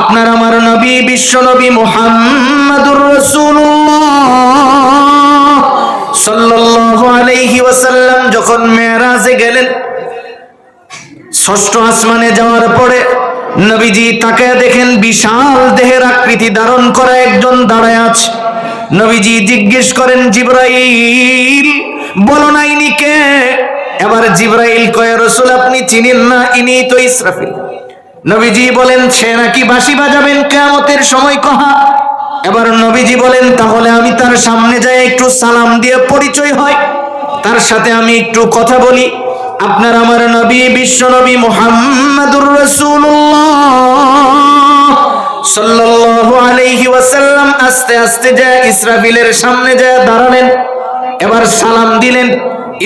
আপনার আমার নবী বিশ্ব নবী মুহাম্মাদুর রাসূলুল্লাহ সাল্লাল্লাহু আলাইহি ওয়াসাল্লাম যখন মেরাজে গেলেন, ষষ্ঠ আসমানে যাওয়ার পরে নবীজি তাকায় দেখেন বিশাল দেহের আকৃতি ধারণ করা একজন দাঁড়ায় আছে। নবীজি জিজ্ঞেস করেন, জিবরাইল বলো না ইনি কে? এবার জিবরাইল কয়, রাসূল আপনি চিনেন না, ইনি তো ইসরাফিল। নবীজি বলেন, সে নাকি বাঁশি বাজাবেন কিয়ামতের সময় কহা। এবার নবীজি বলেন, তাহলে আমি তার সামনে যাই একটু সালাম দিয়ে পরিচয় হয়, তার সাথে আমি একটু কথা বলি। আপনার আমার নবী বিশ্ব নবী মুহাম্মাদুর রাসূলুল্লাহ সাল্লাল্লাহু আলাইহি ওয়াসাল্লাম আস্তে আস্তে যায় ইসরাফিলের সামনে যায় দাঁড়ালেন। এবার সালাম দিলেন।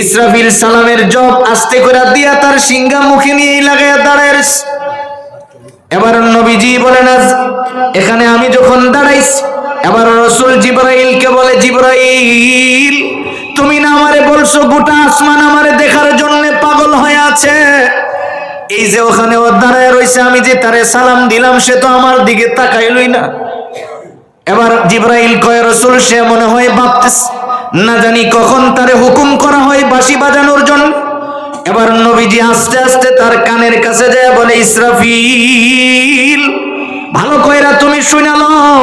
ইসরাফিল সালামের জবাব আস্তে করে দিয়া তার সিংহা মুখে নিয়ে লাগায় দাঁড়ায়। এবার নবীজি বলেন, এখানে আমি যখন দাঁড়াইছি, এবার রাসূল জিবরাইলকে বলে, জিবরাইল তুমি না আমারে বলছো গোটা আসমান আমারে দেখার জন্য পাগল হয়ে আছে, এই যে ওখানে ও দাঁড়ায় রয়েছে, আমি যে তারে সালাম দিলাম সে তো আমার দিকে তাকাইলই না। এবার জিবরাইল কয়, রাসূল সে মনে হয় ভাবতেছে না জানি কখন তারে হুকুম করা হয় বাঁশি বাজানোর জন্য। এবার নবীজি আস্তে আস্তে তার কানের কাছে যায় বলে, ইসরাফিল ভালো কইরা তুমি শুনে নাও,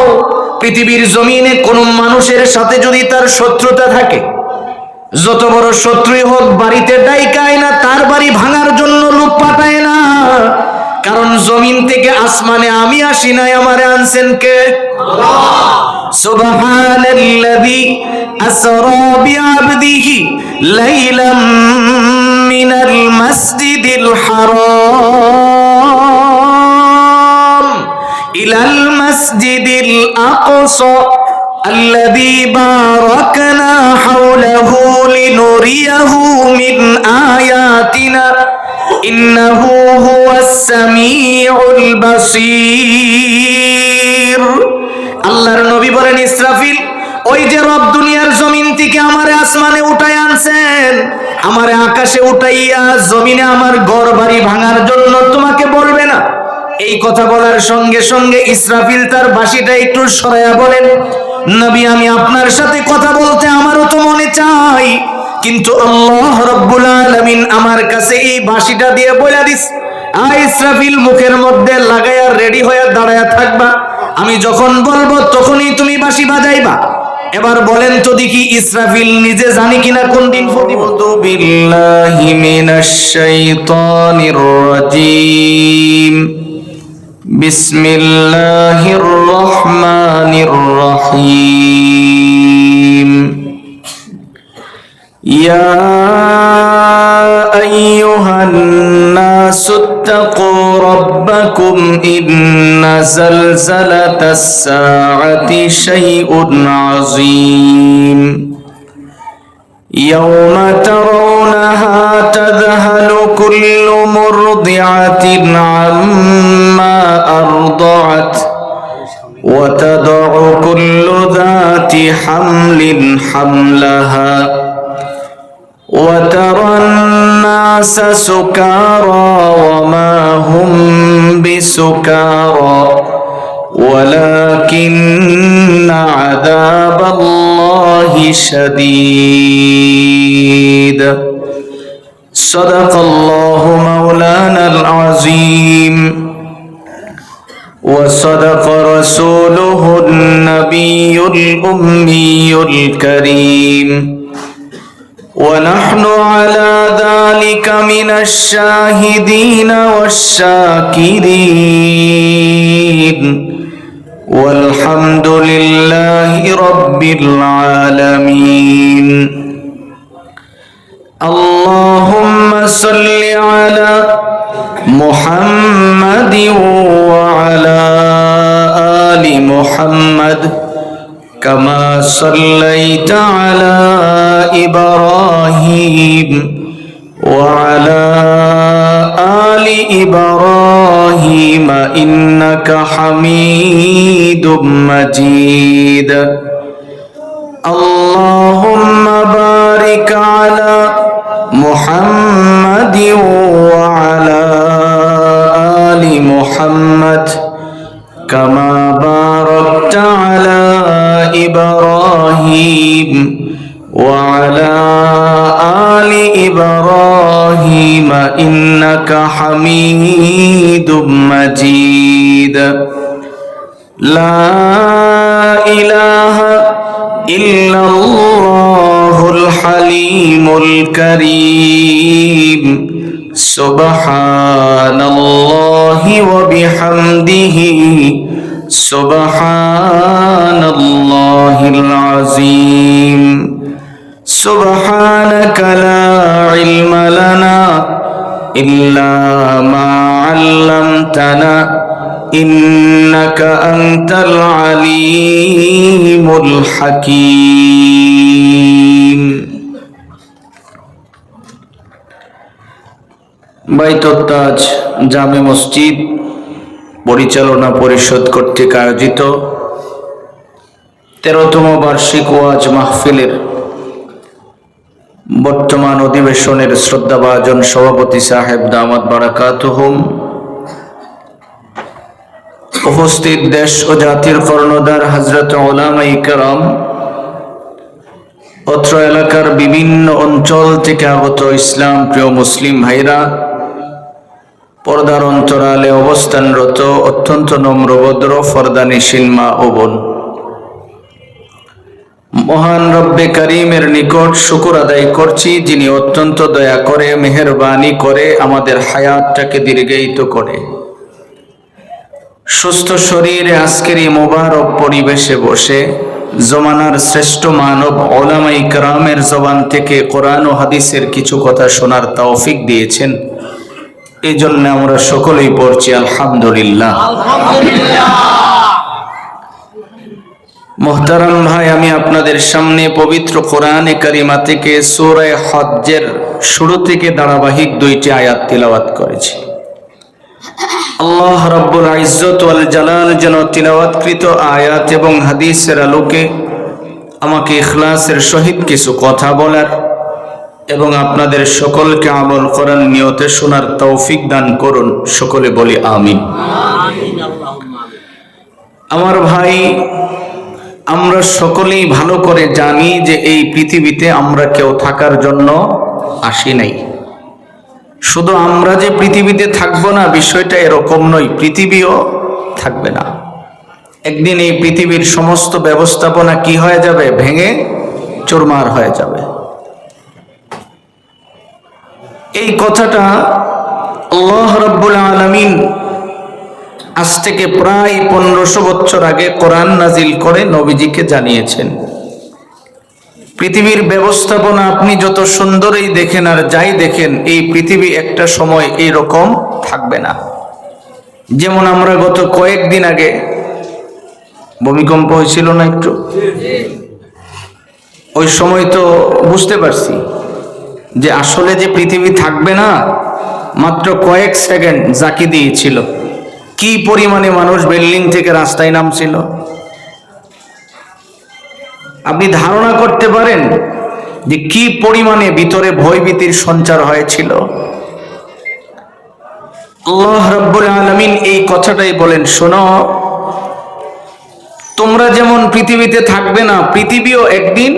পৃথিবীর জমিনে কোন মানুষের সাথে যদি তার শত্রুতা থাকে, যত বড় শত্রুই হোক বাড়িতে ডাইকায় না, তার বাড়ি ভাঙার জন্য লোক পাঠায় না, কারণ জমিন থেকে আসমানে আমি আসি নাই, আমারে আনছেন কে? আল্লাহ। সুবহানাল্লাযী আসরা বিআবদিহি লাইলাম মিনাল মাসজিদিল হারাম ইলাল মাসজিদিল আকসা الذي باركنا حوله لنريه من آياتنا إنه هو السميع البصير। আল্লাহর নবী বলেন, ইসরাফিল ওই যে রব দুনিয়ার জমিন থেকে আমারে আসমানে উঠাই আনছেন, আমারে আকাশে উঠাইয়া জমিনে আমার ঘর বাড়ি ভাঙার জন্য তোমাকে বলবে না? এই কথা বলার সঙ্গে সঙ্গে ইসরাফিল তার বাঁশিটা একটু সরাইয়া বলেন, নবী আমি আপনার সাথে কথা বলতে আমারও তো মনে চাই, কিন্তু আল্লাহ রাব্বুল আলামিন আমার কাছে এই বাঁশিটা দিয়ে বলে দিস, ইসরাফিল মুখের মধ্যে লাগায়া রেডি হয়ে দাঁড়ায়া থাকবা, আমি যখন বলবো তখনই তুমি বাঁশি বাজাইবা। এবার বলেন তো দেখি ইসরাফিল নিজে জানি কিনা কোন দিন ফতিবত। বিল্লাহি মিনাশ শাইতানির রাজীম। বিসমিল্লাহির রহমানির রহিম। ইয়া আইয়ুহান নাসু ইত্তাকু রাব্বাকুম ইন্না যালযালাতাস সাআতি শাইউন আযীম। ইয়াওমা তারাউনাহা তাযহালু কুল্লু মুরদিআতিন আম্মা আরদাআত ওয়া তাদউ কুল্লু যাতি হামলিন হামলাহা ওয়া তারান নাসা সুকারা ওয়া মা হুম বিসুকারা ওয়ালাকিন্না আযাবাল্লাহি শাদীদ। সাদাকাল্লাহু মাওলানাল আযীম ওয়া সাদাকা রাসূলুহুন নাবিয়্যুল উম্মিয়্যুল কারীম ওয়া নাহনু আলা যালিকা মিনাশ শাহিদিনা ওয়াশ শাকিরিন ওয়ালহামদুলিল্লাহি রাব্বিল আলামিন। আল্লাহুম্মা সাল্লি আলা মুহাম্মাদিন ওয়া আলা আলি মুহাম্মাদ কামা সাল্লাইতা আলা ইব্রাহিম ওয়া আলা আলি ইব্রাহিম ইন্নাকা হামিদুম মাজিদ। আল্লাহুম্মা বারিক আলা মুহাম্মাদিন ওয়া আলা আলি মুহাম্মাদ كما باركت على إبراهيم وعلى آل إبراهيم إنك حميد مجيد لا إله إلا الله الحليم الكريم سبحان الله وبحمده سبحان الله العظيم سبحانك لا علم لنا إلا ما علمتنا إنك أنت العليم الحكيم বাইতুত তাজ জামে মসজিদ পরিচালনা পরিষদ কর্তৃক আয়োজিত 13তম বার্ষিক ওয়াজ মাহফিলের বর্তমান অধিবেশনের শ্রদ্ধাভাজন সভাপতি সাহেব দামাত বারাকাতুহুম, উপস্থিত দেশ ও জাতির কর্ণধার হযরত উলামায়ে কেরাম, অত্র এলাকার বিভিন্ন অঞ্চল থেকে আগত ইসলাম প্রিয় মুসলিম ভাইরা, পর্দার অন্তরালে অবস্থানরত অত্যন্ত নম্রভদ্র ফরদানিশীল মা ও বোন, মহান রব্বে কারীমের নিকট শুকর আদায় করছি, যিনি অত্যন্ত দয়া করে মেহেরবানি করে আমাদের হায়াতটাকে দীর্ঘায়িত করে সুস্থ শরীরে আজকের এই মোবারক পরিবেশে বসে জমানার শ্রেষ্ঠ মানব উলামায়ে কেরামের জবান থেকে কোরআন ও হাদিসের কিছু কথা শোনার তৌফিক দিয়েছেন। এই জন্য আমরা সকলেই পড়ছি আলহামদুলিল্লাহ। মুহতারাম ভাই, আমি আপনাদের সামনে পবিত্র কোরআনে কারিমা থেকে সূরা হজ্জের শুরু থেকে ধারাবাহিক 2টি আয়াত তিলাওয়াত করেছি। আল্লাহ রাব্বুল ইজ্জত ওয়াল জালাল যেন তিলাওয়াতকৃত আয়াত এবং হাদিসের আলোকে আমাকে ইখলাসের সহিত কিছু কথা বলার এবং আপনাদের সকলকে আমল করার নিয়তে শোনার তৌফিক দান করুন। সকলে বলি আমিন। আমার ভাই, আমরা সকলেই ভালো করে জানি যে এই পৃথিবীতে আমরা কেউ থাকার জন্য আসি নাই। শুধু আমরা যে পৃথিবীতে থাকবো না, বিষয়টা এরকম নয়, পৃথিবীও থাকবে না। একদিন এই পৃথিবীর সমস্ত ব্যবস্থাপনা কি হয়ে যাবে? ভেঙে চুরমার হয়ে যাবে। এই কথাটা আল্লাহ রাব্বুল আলামিন আজ থেকে প্রায় 1500 বছর আগে কোরআন নাজিল করে নবীজিকে জানিয়েছেন। পৃথিবীর ব্যবস্থাপনা আপনি যত সুন্দরই দেখেন আর যাই দেখেন, এই পৃথিবী একটা সময় এইরকম থাকবে না। যেমন আমরা গত কয়েকদিন আগে ভূমিকম্প হয়েছিল না একটু, ওই সময় তো বুঝতে পারছি যে আসলে যে পৃথিবী থাকবে না, মাত্র কয়েক সেকেন্ড জাকি দিয়েছিল। কি পরিমাণে মানুষ বিল্ডিং থেকে রাস্তায় নামছিল, আপনি ধারণা করতে পারেন যে কি পরিমাণে ভিতরে ভয়ভীতির সঞ্চার হয়েছিল। আল্লাহ রাব্বুল আলামিন এই কথাটাই বলেন, শোনো, তোমরা যেমন পৃথিবীতে থাকবে না, পৃথিবীও একদিন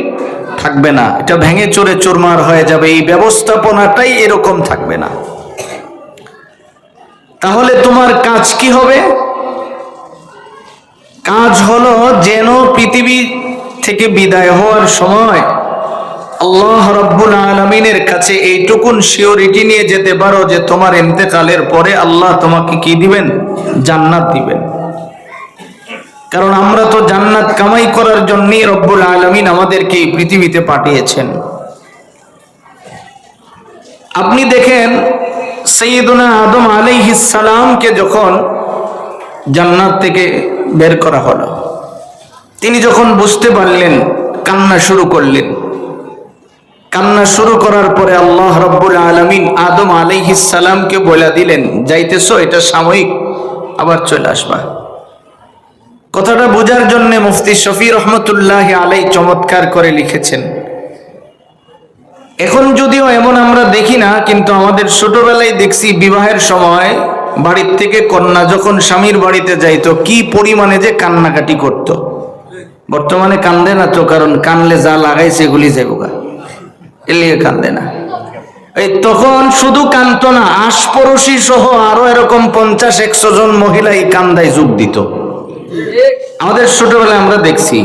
থাকবে না। এটা ভেঙে চুরে চুরমার হয়ে যাবে। এই ব্যবস্থাপনাটাই এরকম থাকবে না। তাহলে তোমার কাজ কি হবে? কাজ হলো যেন পৃথিবী থেকে বিদায় হওয়ার সময় আল্লাহ রাব্বুল আলামিনের কাছে এইটুকুন সিওরিটি নিয়ে যেতে পারো যে তোমার ইন্তেকালের পরে আল্লাহ তোমাকে কি দিবেন? জান্নাত দিবেন। কারণ আমরা তো জান্নাত কামাই করার জন্যই রব্বুল আলামিন আমাদেরকে এই পৃথিবীতে পাঠিয়েছেন। আপনি দেখেন, সাইয়্যিদুনা আদম আলাইহিস সালামকে যখন জান্নাত থেকে বের করা হলো, তিনি যখন বুঝতে পারলেন, কান্না শুরু করলেন। কান্না শুরু করার পরে আল্লাহ রাব্বুল আলামিন আদম আলাইহিস সালামকে বলে দিলেন, যাইতেছো, এটা সাময়িক, আবার চলে আসবা। কথাটা বোঝার জন্য মুফতি শফি রহমতুল্লাহ আলাইহি চমৎকার করে লিখেছেন। এখন যদিও এমন আমরা দেখি না, কিন্তু আমাদের ছোটবেলায় দেখছি বিবাহের সময় বাড়ির থেকে কন্যা যখন স্বামীর বাড়িতে যাইতো কি পরিমাণে যে কান্নাকাটি করত। বর্তমানে কান্দে না তো, কারণ কানলে যা লাগাইছে এগুলি যাবো, এলিয়ে কান্দে না। এই তখন শুধু কান্দতো না, আশপড়শি সহ আরো এরকম 50-100 জন মহিলা এই কান্দায় যোগ দিত। আমাদের ছোটবেলায় আমরা দেখছি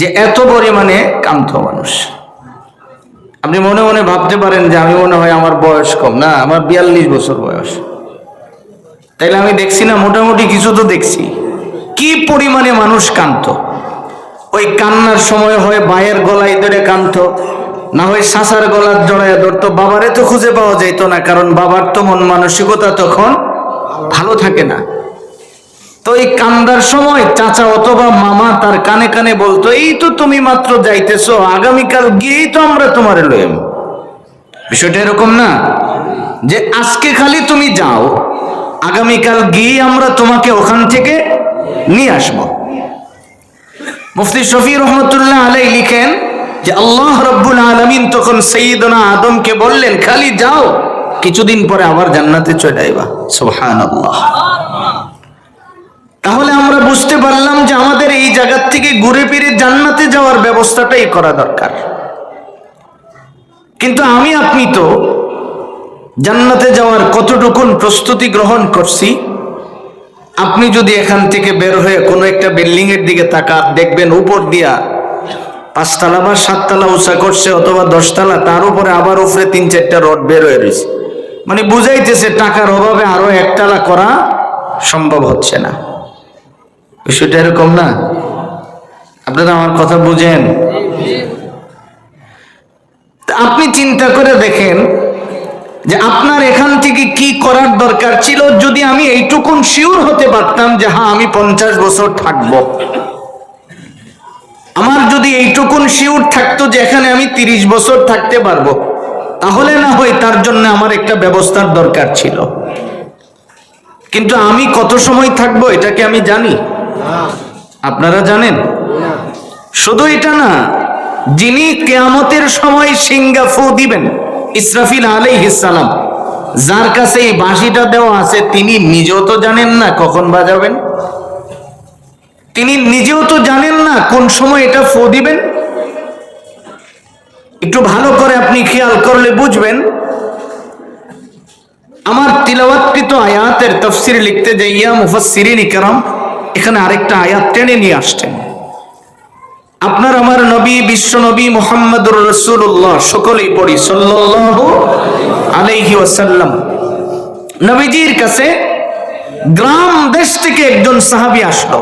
যে এত পরিমাণে কান্দতো মানুষ। আপনি মনে মনে ভাবতে পারেন যে আমি মনে হয় আমার বয়স কম, না, আমার 42 বছর বয়স। তাইলে আমি দেখছি না, মোটামুটি কিছু তো দেখছি। কি পরিমাণে মানুষ কান্দতো। ওই কান্নার সময় হয় ভাইয়ের গলায় ধরে কান্দতো, না হয় শাসার গলার জড়ায় ধরতো। বাবারে তো খুঁজে পাওয়া যাইতো না, কারণ বাবার তো মন মানসিকতা তখন ভালো থাকে না। তো এই কান্দার সময় চাচা অথবা মামা তার কানে কানে বলতো, এই তো তুমি মাত্র যাইতেছো, আগামীকাল গিয়েই তো আমরা তোমারে লইম। বিষয়টা এরকম না যে আজকে খালি তুমি যাও, আগামীকাল গিয়ে আমরা তোমাকে ওখান থেকে নিয়ে আসবো। মুফতি শফি রহমতুল্লাহ আলাইহি লিখেন যে আল্লাহ রাব্বুল আলামিন তখন সাইয়্যিদনা আদমকে বললেন, খালি যাও, কিছুদিন পরে আবার জান্নাতে চলে আইবা। সুবহানাল্লাহ। তাহলে আমরা বুঝতে পারলাম যে আমাদের এই জায়গা থেকে ঘুরে ফিরে জান্নাতে যাওয়ার ব্যবস্থাটাই করা দরকার। কিন্তু আমি আপনি তো জান্নাতে যাওয়ার কতটুকুন প্রস্তুতি গ্রহণ করছি? আপনি যদি এখান থেকে বের হয়ে কোনো একটা বিল্ডিং এর দিকে তাকান, দেখবেন উপর দিয়া 5 তলা বা 7 তলা উঁচা করছে, অথবা 10 তলা, তার উপরে আবার উপরে 3-4টা রড বের হয়ে রয়েছে। মানে বুঝাইতেছে টাকার অভাবে আরো 1 তলা করা সম্ভব হচ্ছে না। বিষয়টা এরকম না? আপনারা আমার কথা বুঝেন? আপনি চিন্তা করে দেখেন যে আপনার এখান থেকে কি করার দরকার ছিল। যদি আমি এইটুকুন শিওর হতে পারতাম যে হ্যাঁ আমি 50 বছর থাকবো, আমার যদি এইটুকুন শিওর থাকতো যে এখানে আমি 30 বছর থাকতে পারবো, তাহলে না হয় তার জন্য আমার একটা ব্যবস্থার দরকার ছিল। কিন্তু আমি কত সময় থাকবো এটা কি আমি জানি? আপনারা জানেন? শুধু এটা না, যিনি কিয়ামতের সময় সিংহা ফু দিবেন, ইসরাফিল আলাইহিস সালাম, যার কাছে এই বাঁশিটা দেওয়া আছে, তিনি নিজেও তো জানেন না কখন বাজাবেন। তিনি নিজেও তো জানেন না কোন সময় এটা ফু দিবেন। একটু ভালো করে আপনি খেয়াল করলে বুঝবেন। আমার তিলাওয়াতকৃত আয়াতের তাফসীর লিখতে যাইয়া মুফাসসিরিন ইকরাম এখানে আরেকটা আয়াত টেনে নিয়ে আসছেন। আপনার আমার নবী, বিশ্ব নবী মুহাম্মদুর রাসূলুল্লাহ, সকলেই পড়ি সাল্লাল্লাহু আলাইহি ওয়াসাল্লাম। নবীজির কাছে গ্রাম দেশ থেকে একজন সাহাবী আসলো।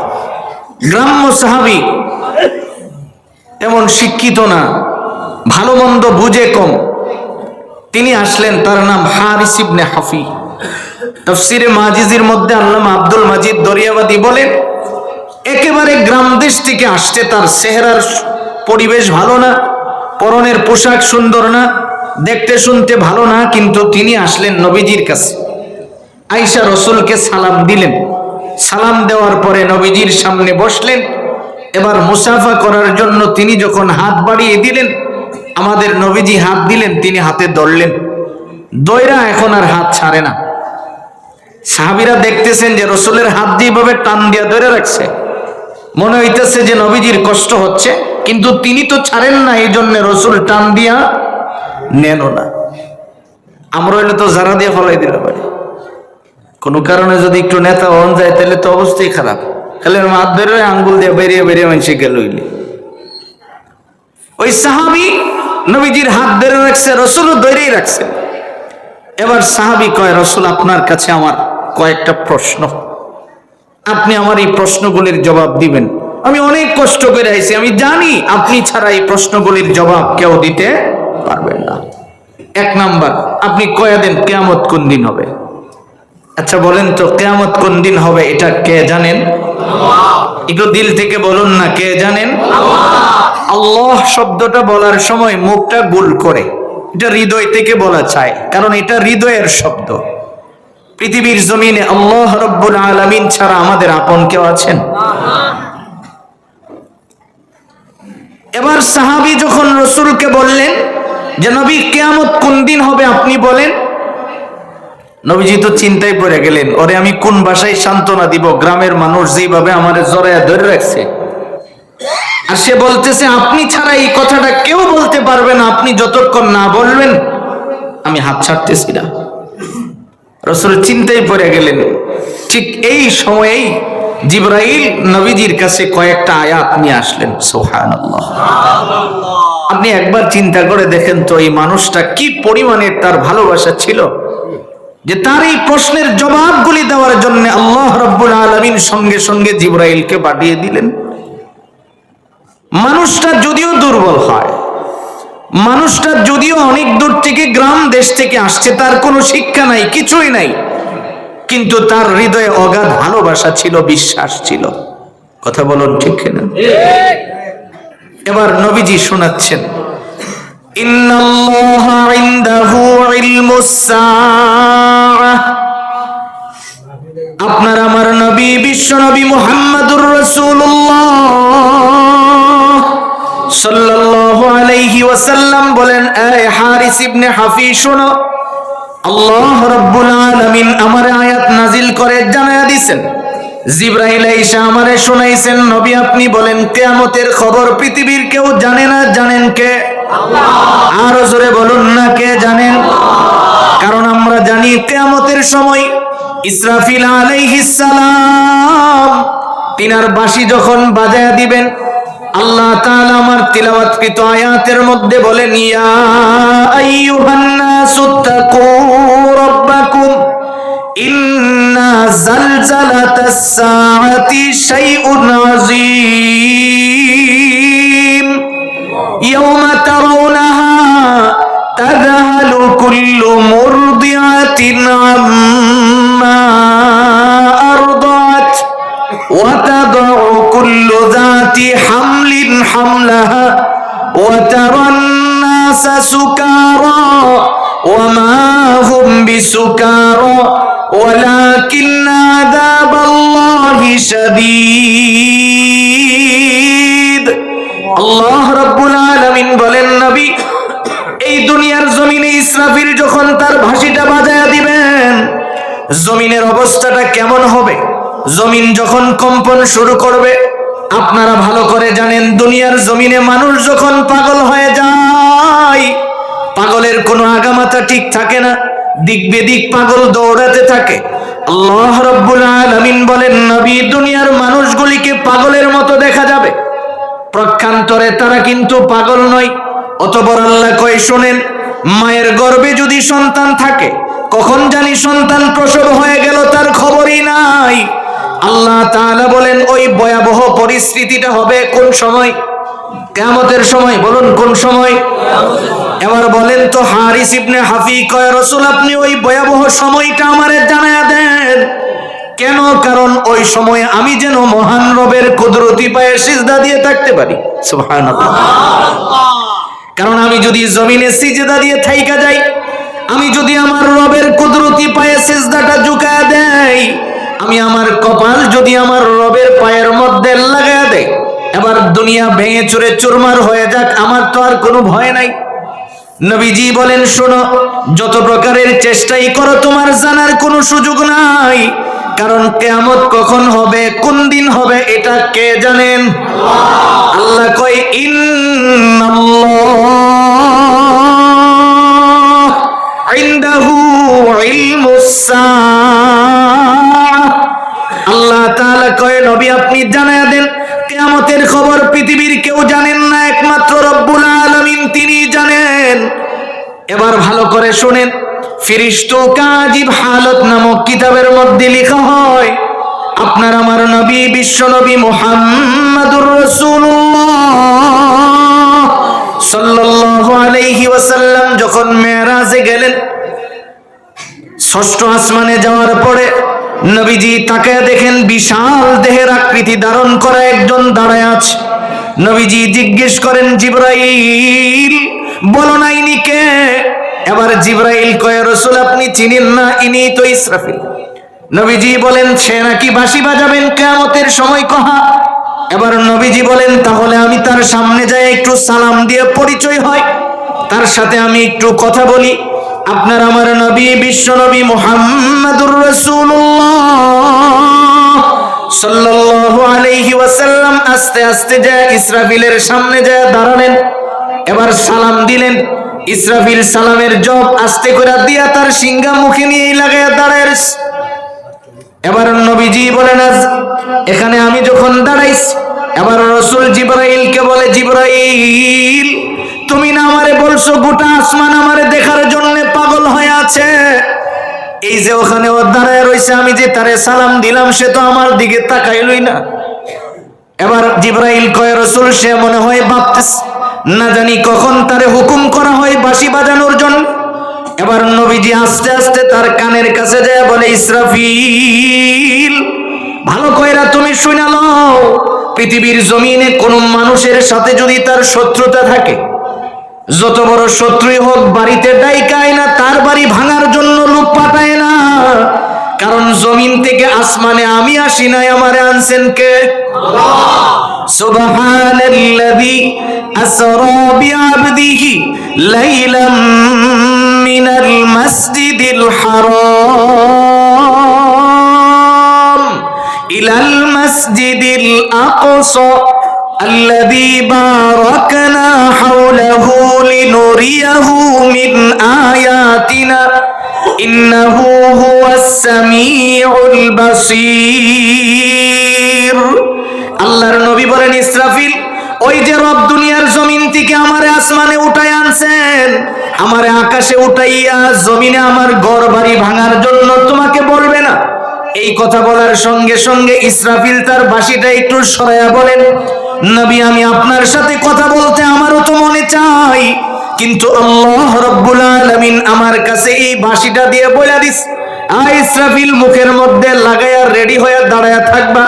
গ্রাম্য সাহাবী, এমন শিক্ষিত না, ভালো মন্দ বুঝে কম। তিনি আসলেন, তার নাম হারিস ইবনে হাফি। তাফসীরে মাজিজির মধ্যে আল্লামা আব্দুল মাজিদ দরিয়াবাদী বলেন, একেবারে গ্রাম দেশ থেকে আসছে, তার চেহারার পরিবেশ ভালো না, পরনের পোশাক সুন্দর না, দেখতে শুনতে ভালো না, কিন্তু তিনি আসলেন নবীজির কাছে। আয়েশা রাসূলকে সালাম দিলেন। সালাম দেওয়ার পরে নবীজির সামনে বসলেন। এবার মুসাফা করার জন্য তিনি যখন হাত বাড়িয়ে দিলেন, আমাদের নবীজি হাত দিলেন, তিনি হাতে ধরলেন। দয়রা এখন আর হাত ছাড়ে না। সাহাবীরা দেখতেছেন যে রাসূলের হাত দিয়ে ভাবে টান দিয়া ধরে রাখছে। মনে হইতেছে যে নবীজির কষ্ট হচ্ছে, কিন্তু তিনি তো ছাড়েন না, এই জন্য রাসূল টান দিয়া নেন না। আমরা হইলে তো জারা দিয়ে ফলাই দিতে পারি। কোনো কারণে যদি একটু নেতা হন যায়, তাহলে তো অবস্থাই খারাপ। খালি হাত ধরে আঙ্গুল দিয়ে বেরিয়ে বেরিয়ে মানুষে গেল। ওই সাহাবী নবীজির হাত ধরে রাখছে, রাসূলও ধরেই রাখছে। এবার সাহাবী কয়, রাসূল আপনার কাছে আমার কয়েকটা প্রশ্ন, আপনি আমার এই প্রশ্নগুলির জবাব দিবেন। আমি অনেক কষ্ট করে আইছি, আমি জানি আপনি ছাড়া এই প্রশ্নগুলির জবাব কেউ দিতে পারবেন না। 1 নাম্বার, আপনি কয়া দেন কিয়ামত কোন দিন হবে? আচ্ছা বলেন তো, কিয়ামত কোন দিন হবে এটা কে জানেন? একটু দিল থেকে বলুন না, কে জানেন? আল্লাহ শব্দটা বলার সময় মুখটা গোল করে, এটা হৃদয় থেকে বলা চায়, কারণ এটা হৃদয়ের শব্দ। পৃথিবীর জমিনে আল্লাহ রাব্বুল আলামিন ছাড়া আমাদের আপন কেউ আছেন? এবার সাহাবী যখন রাসূলকে বললেন যে নবী কিয়ামত কোন দিন হবে আপনি বলেন, নবীজি তো চিন্তায় পড়ে গেলেন, ওরে আমি কোন ভাষায় সান্ত্বনা দিব? গ্রামের মানুষ যেভাবে আমারে জড়ায়া ধরে রাখছে, আর সে বলতেছে আপনি ছাড়া এই কথাটা কেউ বলতে পারবে না, আপনি যতক্ষণ না বলবেন আমি হাত ছাড়তেছি না। রাসূল চিন্তায় পড়ে গেলেন। ঠিক এই সময়েই জিবরাইল নবীজির কাছে কয়েকটা আয়াত নিয়ে আসলেন। সুবহানাল্লাহ। আপনি একবার চিন্তা করে দেখেন তো, এই মানুষটা কি পরিমাণের তার ভালোবাসা ছিল যে তার এই প্রশ্নের জবাবগুলি দেওয়ার জন্য আল্লাহ রাব্বুল আলামিন সঙ্গে সঙ্গে জিবরাইলকে পাঠিয়ে দিলেন। মানুষটা যদিও দুর্বল হয়, মানুষটা যদিও অনেক দূর থেকে গ্রাম দেশ থেকে আসছে, তার কোনো শিক্ষা নাই, কিছুই নাই, কিন্তু তার হৃদয়ে অগাধ ভালোবাসা ছিল, বিশ্বাস ছিল। কথা বলুন ঠিক কিনা? এবার নবীজি শোনাচ্ছেন, ইন্নাল্লাহা ইনদাহু ইলমুস সাআহ। আপনার আমার নবী বিশ্ব নবী মুহাম্মদুর রাসূলুল্লাহ সাল্লাল্লাহু আলাইহি ওয়াসাল্লাম বলেন, এ হারিস ইবনে হাফি শোনো, আল্লাহ রাব্বুল আলামিন আমারে আয়াত নাজিল করে জানায়া দিয়েছেন, জিবরাইল আইসা আমারে শোনাইছেন, নবী আপনি বলেন কিয়ামতের খবর পৃথিবীর কেউ জানে না, জানেন কে? আল্লাহ। আরো জোরে বলুন না, কে জানেন? কারণ আমরা জানি কিয়ামতের সময় ইসরাফিল আলাইহিস সালাম তিনার বাঁশি যখন বাজায়া দিবেন, আল্লাহ তাআলা আমার তিলাওয়াতকৃত আয়াতের মধ্যে বলেন, ইয়া আইয়ুহান নাসুত্তাকু রাব্বাকুম ইন্না জালজালাতাস সাআতি শাইউন আযীম ইয়াওমা তারাউনাহা তাযহালু কুল্লু মুরদিআতিন আম্মা আরদাত ওয়া তাদউ কুল্লু যাতি হামলিন হামলাহা ওয়া তারান নাসা সুকারা ওয়া মা হুম বিসুকারা ওয়ালাকিন্না আযাবাল্লাহি শাদীদ। আল্লাহ রাব্বুল আলামিন বলেন, নবী এই দুনিয়ার জমিনে ইসরাফিল যখন তার বাঁশিটা বাজায়া দিবেন, জমিনের অবস্থাটা কেমন হবে? জমিন যখন কম্পন শুরু করবে, আপনারা ভালো করে জানেন দুনিয়ার জমিনে মানুষ যখন পাগল হয়ে যায়, পাগলের কোনো আগামাথা ঠিক থাকে না, দিক বেদিক পাগল দৌড়াতে থাকে। আল্লাহ রাব্বুল আলামিন বলেন, নবী দুনিয়ার মানুষগুলিকে পাগলের মতো দেখা যাবে, প্রক্ষান্তরে তারা কিন্তু পাগল নয়। অতঃপর আল্লাহ কয়, শোনেন, মায়ের গর্ভে যদি সন্তান থাকে, কখন জানি সন্তান প্রসব হয়ে গেল তার খবরই নাই। আল্লাহ তাআলা বলেন, ওই ভয়াবহ পরিস্থিতিটা হবে কোন সময়? কিয়ামতের সময়। বলুন কোন সময়? এবার বলেন তো, হারিস ইবনে হাফি কয়, রাসূল আপনি ওই ভয়াবহ সময়টা আমারে জানায়া দেন। কেন? কারণ ওই সময় আমি যেন মহান রবের কুদরতি পায়ে সিজদা দিয়ে থাকতে পারি। সুবহানাল্লাহ। কারণ আমি যদি জমিনে সিজদা দিয়ে থাইকা যাই, আমি যদি আমার রবের কুদরতি পায়ে সিজদাটা ঝুঁকায়া দেই, আমি আমার কপাল যদি আমার রবের পায়ের মধ্যে লাগায়া দেই, এবার দুনিয়া ভেঙে চুরে চুরমার হয়ে যাক, আমার তো আর কোনো ভয় নাই। নবীজি বলেন, শোনো, যত প্রকারের চেষ্টাই করো তোমার জানার কোনো সুযোগ নাই, কারণ কিয়ামত কখন হবে, কোন দিন হবে, এটা কে জানেন? আল্লাহ কয়, ইন্নাল্লাহ ইনদাহু ইলমুস সাআহ। আল্লাহ তাআলা কয়, নবী আপনি জানায়া দেন, কিয়ামতের খবর পৃথিবীর কেউ জানেন না, একমাত্র রব্বুল আলামিন তিনি জানেন। এবার ভালো করে শুনেন, ফিরিশতু কাজিব হালত নামক কিতাবের মধ্যে লেখা হয়, আপনার আমার নবী বিশ্ব নবী মুহাম্মদুর রাসূলুল্লাহ সাল্লাল্লাহু আলাইহি ওয়াসাল্লাম যখন মেরাজে গেলেন, ষষ্ঠ আসমানে যাওয়ার পরে নবীজি তাকায় দেখেন বিশাল দেহের আকৃতি ধারণ করা একজন দাঁড়ায় আছে। নবীজি জিজ্ঞেস করেন, জিবরাইল বলো না ইনি কে? এবার জিবরাইল কয়, রাসূল আপনি চিনেন না, ইনি তো ইসরাফিল। নবীজি বলেন, সে নাকি বাঁশি বাজাবেন কিয়ামতের সময় কহা। এবার নবীজি বলেন, তাহলে আমি তার সামনে যাই একটু সালাম দিয়ে পরিচয় হয়, তার সাথে আমি একটু কথা বলি। আপনার আমার নবী বিশ্ব নবী মুহাম্মাদুর রাসূলুল্লাহ সাল্লাল্লাহু আলাইহি ওয়াসাল্লাম আস্তে আস্তে যায় ইসরাফিলের সামনে যায় দাঁড়ালেন। এবার সালাম দিলেন। ইসরাফিল সালামের জবাব আস্তে করে দিয়া তার সিংহা মুখে নিয়ে লাগায়া দাঁড়ায়। এবার নবীজি বলেন, এখানে আমি যখন দাঁড়াইছি, এবার রাসূল জিবরাইলকে বলে, জিবরাইল তুমি না আমারে বলছো গোটা আসমান আমারে দেখার জন্য পাগল হয়ে আছে, এই যে ওখানে ও দাঁড়ায় রয়েছে, আমি যে তারে সালাম দিলাম সে তো আমার দিকে তাকাইলই না। এবার জিবরাইল কয়, রাসূল সে মনে হয় ভাবতেছে না জানি কখন তারে হুকুম করা হয় বাঁশি বাজানোর জন্য। এবার নবীজি আস্তে আস্তে তার কানের কাছে যায় বলে, ইসরাফিল ভালো কইরা তুমি শুনে নাও, পৃথিবীর জমিনে কোন মানুষের সাথে যদি তার শত্রুতা থাকে, যত বড় শত্রুই হোক বাড়িতে ডাইকায় না, তার বাড়ি ভাঙার জন্য লোক পাঠায় না, কারণ জমিন থেকে আসমানে আমি আসি নাই, আমারে আনছেন কে? আল্লাহ। সুবহানাল্লাযী আসরা বিআবদিহি লাইলাম মিনাল মাসজিদিল হারাম ইলাল মাসজিদিল আকসা الذي باركنا حوله لنريه من آياتنا إنه هو السميع البصير আল্লাহর নবী বলেন, ইসরাফিল ওই যে রব দুনিয়ার জমিন থেকে আমারে আসমানে উঠাই আনছেন, আমারে আকাশে উঠাইয়া জমিনে আমার ঘর বাড়ি ভাঙার জন্য তোমাকে বলবে না? এই কথা বলার সঙ্গে সঙ্গে ইসরাফিল তার বাঁশিটা একটু সরাইয়া বলেন, নবী আমি আপনার সাথে কথা বলতে আমারও তো মনে চাই, কিন্তু আল্লাহ রাব্বুল আলামিন আমার কাছে এই বাঁশিটা দিয়ে বলে দিস, ইসরাফিল মুখের মধ্যে লাগাইয়া রেডি হয়ে দাঁড়ায়া থাকবা,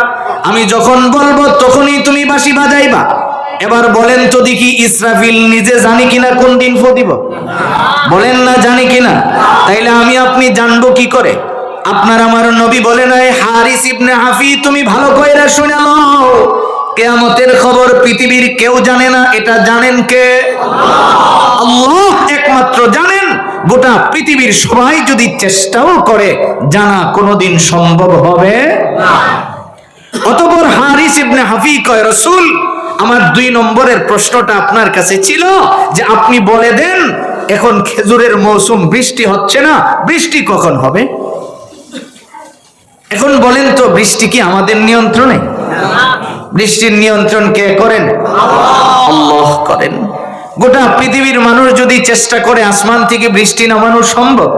আমি যখন বলবো তখনই তুমি বাঁশি বাজাইবা। এবার বলেন তো দেখি, ইসরাফিল নিজে জানি কিনা কোন দিন ফু দিব? বলেন না জানি কিনা? তাইলে আমি আপনি জানবো কি করে? আপনার আমার নবী বলেন, হারিস ইবনে হাফি তুমি ভালো কইরা শুনে নাও, কিয়ামতের খবর পৃথিবীর কেউ জানে না, এটা জানেন কে? আল্লাহ। আল্লাহ একমাত্র জানেন। গোটা পৃথিবীর সবাই যদি চেষ্টাও করে জানা কোনোদিন সম্ভব হবে না। অতঃপর হারিস ইবনে হাফি কয়, রাসূল আমার 2 নম্বরের প্রশ্নটা আপনার কাছে ছিল যে আপনি বলে দেন এখন খেজুরের মৌসুম, বৃষ্টি হচ্ছে না, বৃষ্টি কখন হবে? এখন বলেন তো বৃষ্টি কি আমাদের নিয়ন্ত্রণে? বৃষ্টির নিয়ন্ত্রণ কে করেন? আল্লাহ করেন। গোটা পৃথিবীর মানুষ যদি চেষ্টা করে আসমান থেকে বৃষ্টি নামানো সম্ভব?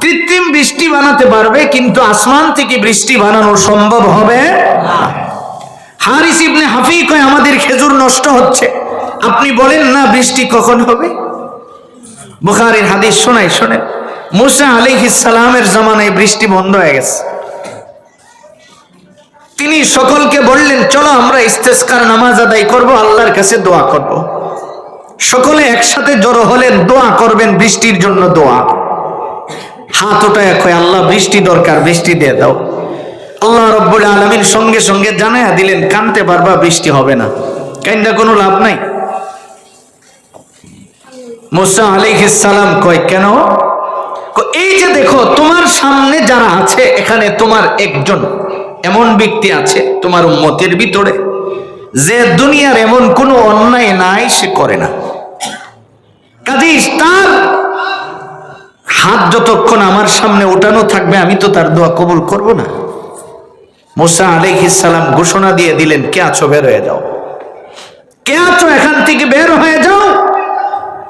কৃত্রিম বৃষ্টি বানাতে পারবে, কিন্তু আসমান থেকে বৃষ্টি বানানো সম্ভব হবে না। হারিস ইবনে হাফি কয়, আমাদের খেজুর নষ্ট হচ্ছে, আপনি বলেন না বৃষ্টি কখন হবে? বুখারীর হাদিস শোনাই, শোনেন। মুসা আলাইহিস সালামের জামানায় বৃষ্টি বন্ধ হয়ে গেছে। তিনি সকলকে বললেন, চলো আমরা ইস্তেসকার নামাজ আদায় করব, আল্লাহর কাছে দোয়া করব। সকলে একসাথে জড়ো হলেন, দোয়া করবেন বৃষ্টির জন্য। দোয়া হাত উঠায় কয়, আল্লাহ বৃষ্টি দরকার, বৃষ্টি দিয়ে দাও। আল্লাহ রাব্বুল আলামিন সঙ্গে সঙ্গে জানায়া দিলেন, কানতে পারবা, বৃষ্টি হবে না, কাইন্দা কোনো লাভ নাই। মুসা আলাইহিস সালাম কয়, কেন? এই যে দেখো তোমার সামনে যারা আছে, এখানে তোমার একজন এমন ব্যক্তি আছে তোমার উম্মতের ভিতরে যে দুনিয়ার এমন কোনো অন্যায় নাই সে করে না, কাজেই তার হাত যতক্ষণ আমার সামনে ওঠানো থাকবে আমি তো তার দোয়া কবুল করব না। মুসা আলাইহিস সালাম ঘোষণা দিয়ে দিলেন, কে আছো বের হয়ে যাও, কে আছো এখান থেকে বের হয়ে যাও।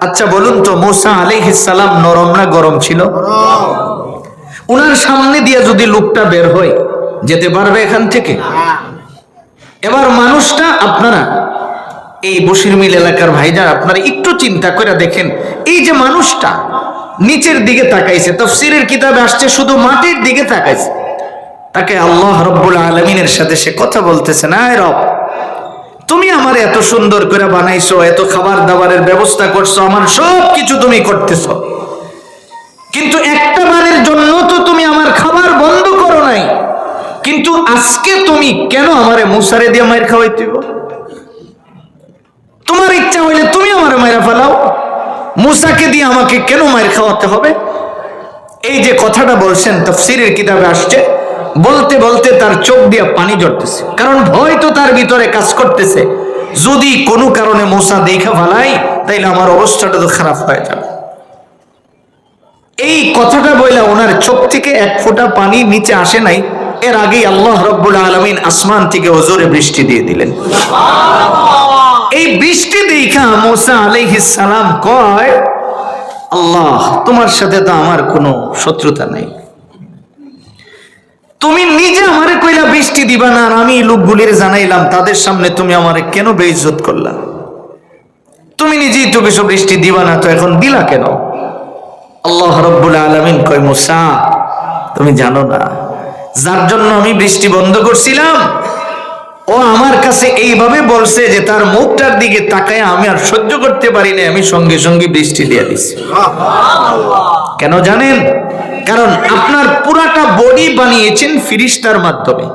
আচ্ছা বলুন তো, মুসা আলাইহিস সালাম নরম না গরম ছিল? উনার সামনে দিয়ে যদি লোকটা বের হয় যেতে পারবে এখান থেকে? এবার মানুষটা, আপনারা এই বশির মিল এলাকার ভাইজান আপনারা একটু চিন্তা করে দেখেন, এই যে মানুষটা নিচের দিকে তাকাইছে, তাফসীরের কিতাবে আসছে শুধু মাটির দিকে তাকাইছে, তাকে আল্লাহ রাব্বুল আলামিনের সাথে সে কথা বলতেছে, না রব তুমি আমার এত সুন্দর করে বানাইছো, এত খাবার দাবারের ব্যবস্থা করছো, আমার সব কিছু তুমি করতেছো, কিন্তু একটা বারের জন্য তো তুমি আমার খাবার বন্ধ করো নাই, কিন্তু আজকে তুমি কেন আমারে মুসারে দিয়ে মাইর খাওয়াইতে হবে? তোমার ইচ্ছা হইলে তুমি আমারে মাইরা ফেলাও, মুসাকে দিয়ে আমাকে কেন মাইর খাওয়াতে হবে? এই যে কথাটা বলছেন তাফসীরের কিতাবে আসছে, বলতে বলতে তার চোখ দিয়ে পানি ঝরতেছে, কারণ ভয় তো তার ভিতরে কাজ করতেছে, যদি কোনো কারণে মূসা দেখা ফেলাই তাইলে আমার অবস্থাটা তো খারাপ হয়ে যাবে। এই কথাটা বইলা ওনার চোখ থেকে এক ফোঁটা পানি নিচে আসে নাই, এর আগেই আল্লাহ রাব্বুল আলামিন আসমান থেকে ওজোরে বৃষ্টি দিয়ে দিলেন। এই বৃষ্টি দেখা মূসা আলাইহিস সালাম কয়, আল্লাহ তোমার সাথে তো আমার কোনো শত্রুতা নাই, তুমি নিজে আমারে কইলা বৃষ্টি দিবা না, আর আমি লোকগুলির জানাইলাম, তাদের সামনে তুমি আমারে কেন বেইজ্জত করলা? তুমি নিজেই তো কিছু বৃষ্টি দিবা না, তো এখন দিলা কেন? আল্লাহ রাব্বুল আলামিন কয়, মূসা তুমি জানো না, যার জন্য আমি বৃষ্টি বন্ধ করছিলাম ও আমার কাছে এইভাবে বলছে যে তার মুখটার দিকে তাকায় আমি আর সহ্য করতে পারি না, আমি সঙ্গে সঙ্গে বৃষ্টি দিয়ে দিছি। কেন জানেন? কারণ আপনার পুরাটা বডি বানিয়েছেন ফিরিস্তার মাধ্যমে,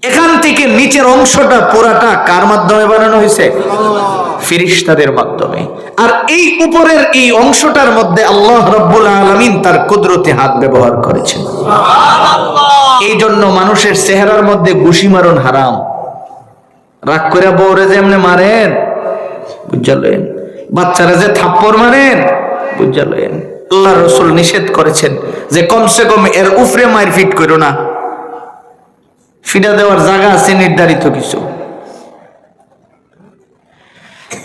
এখান থেকে নিচের অংশটা পুরাটা কার মাধ্যমে বানানো হয়েছে? ফিরিস্তাদের মাধ্যমে। আর এই উপরের এই অংশটার মধ্যে আল্লাহ রাব্বুল আলামিন তার কুদরতে হাত ব্যবহার করেছেন। এই জন্য মানুষের চেহারার মধ্যে ঘুষি মারণ হারাম। রাগ করে বউরে যে এমনি মারেন বুঝলেন, বাচ্চারা যে থাপ্পড় মারেন বুঝলেন, আল্লাহ রাসূল নিষেধ করেছেন যে কমসে কম এর উপরে মারপিট করো না, ফিডা দেওয়ার জায়গা আছে নির্ধারিত কিছু।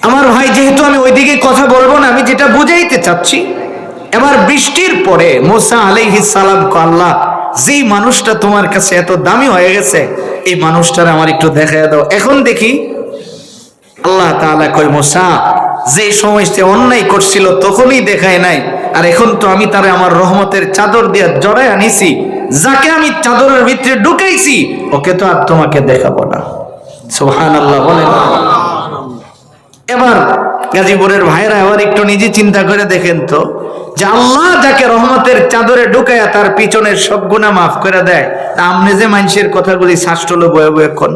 আমার ভাই, যেহেতু আমি ওইদিকে কথা বলবো না, আমি যেটা বুঝাইতে চাচ্ছি, এবার বৃষ্টির পরে মূসা আলাইহিস সালাম কো, আল্লাহ যেই মানুষটা তোমার কাছে এত দামি হয়ে গেছে এই মানুষটার আমার একটু দেখায় দাও। এখন দেখি আল্লাহ তাআলা কয়, মূসা যে সময় সে অন্যায় করছিল তখনই দেখায় নাই, আর এখন তো আমি তারে আমার রহমতের চাদর দিয়ে জড়ায় আনিছি, যাকে আমি চাদরের ভিতরে ঢুকাইছি ওকে তো আর তোমাকে দেখাবো না। সুবহানাল্লাহ বলেন। এবার গাজীপুরের ভাইরা এবার একটু নিজে চিন্তা করে দেখেন তো, যে আল্লাহ যাকে রহমতের চাদরে ঢুকায়া তার পিছনের সব গুনাহ মাফ করে দেয়, তা আপনি যে মানুষের কথাগুলি শাস্ত্রল বয়ে বয়ে কোন,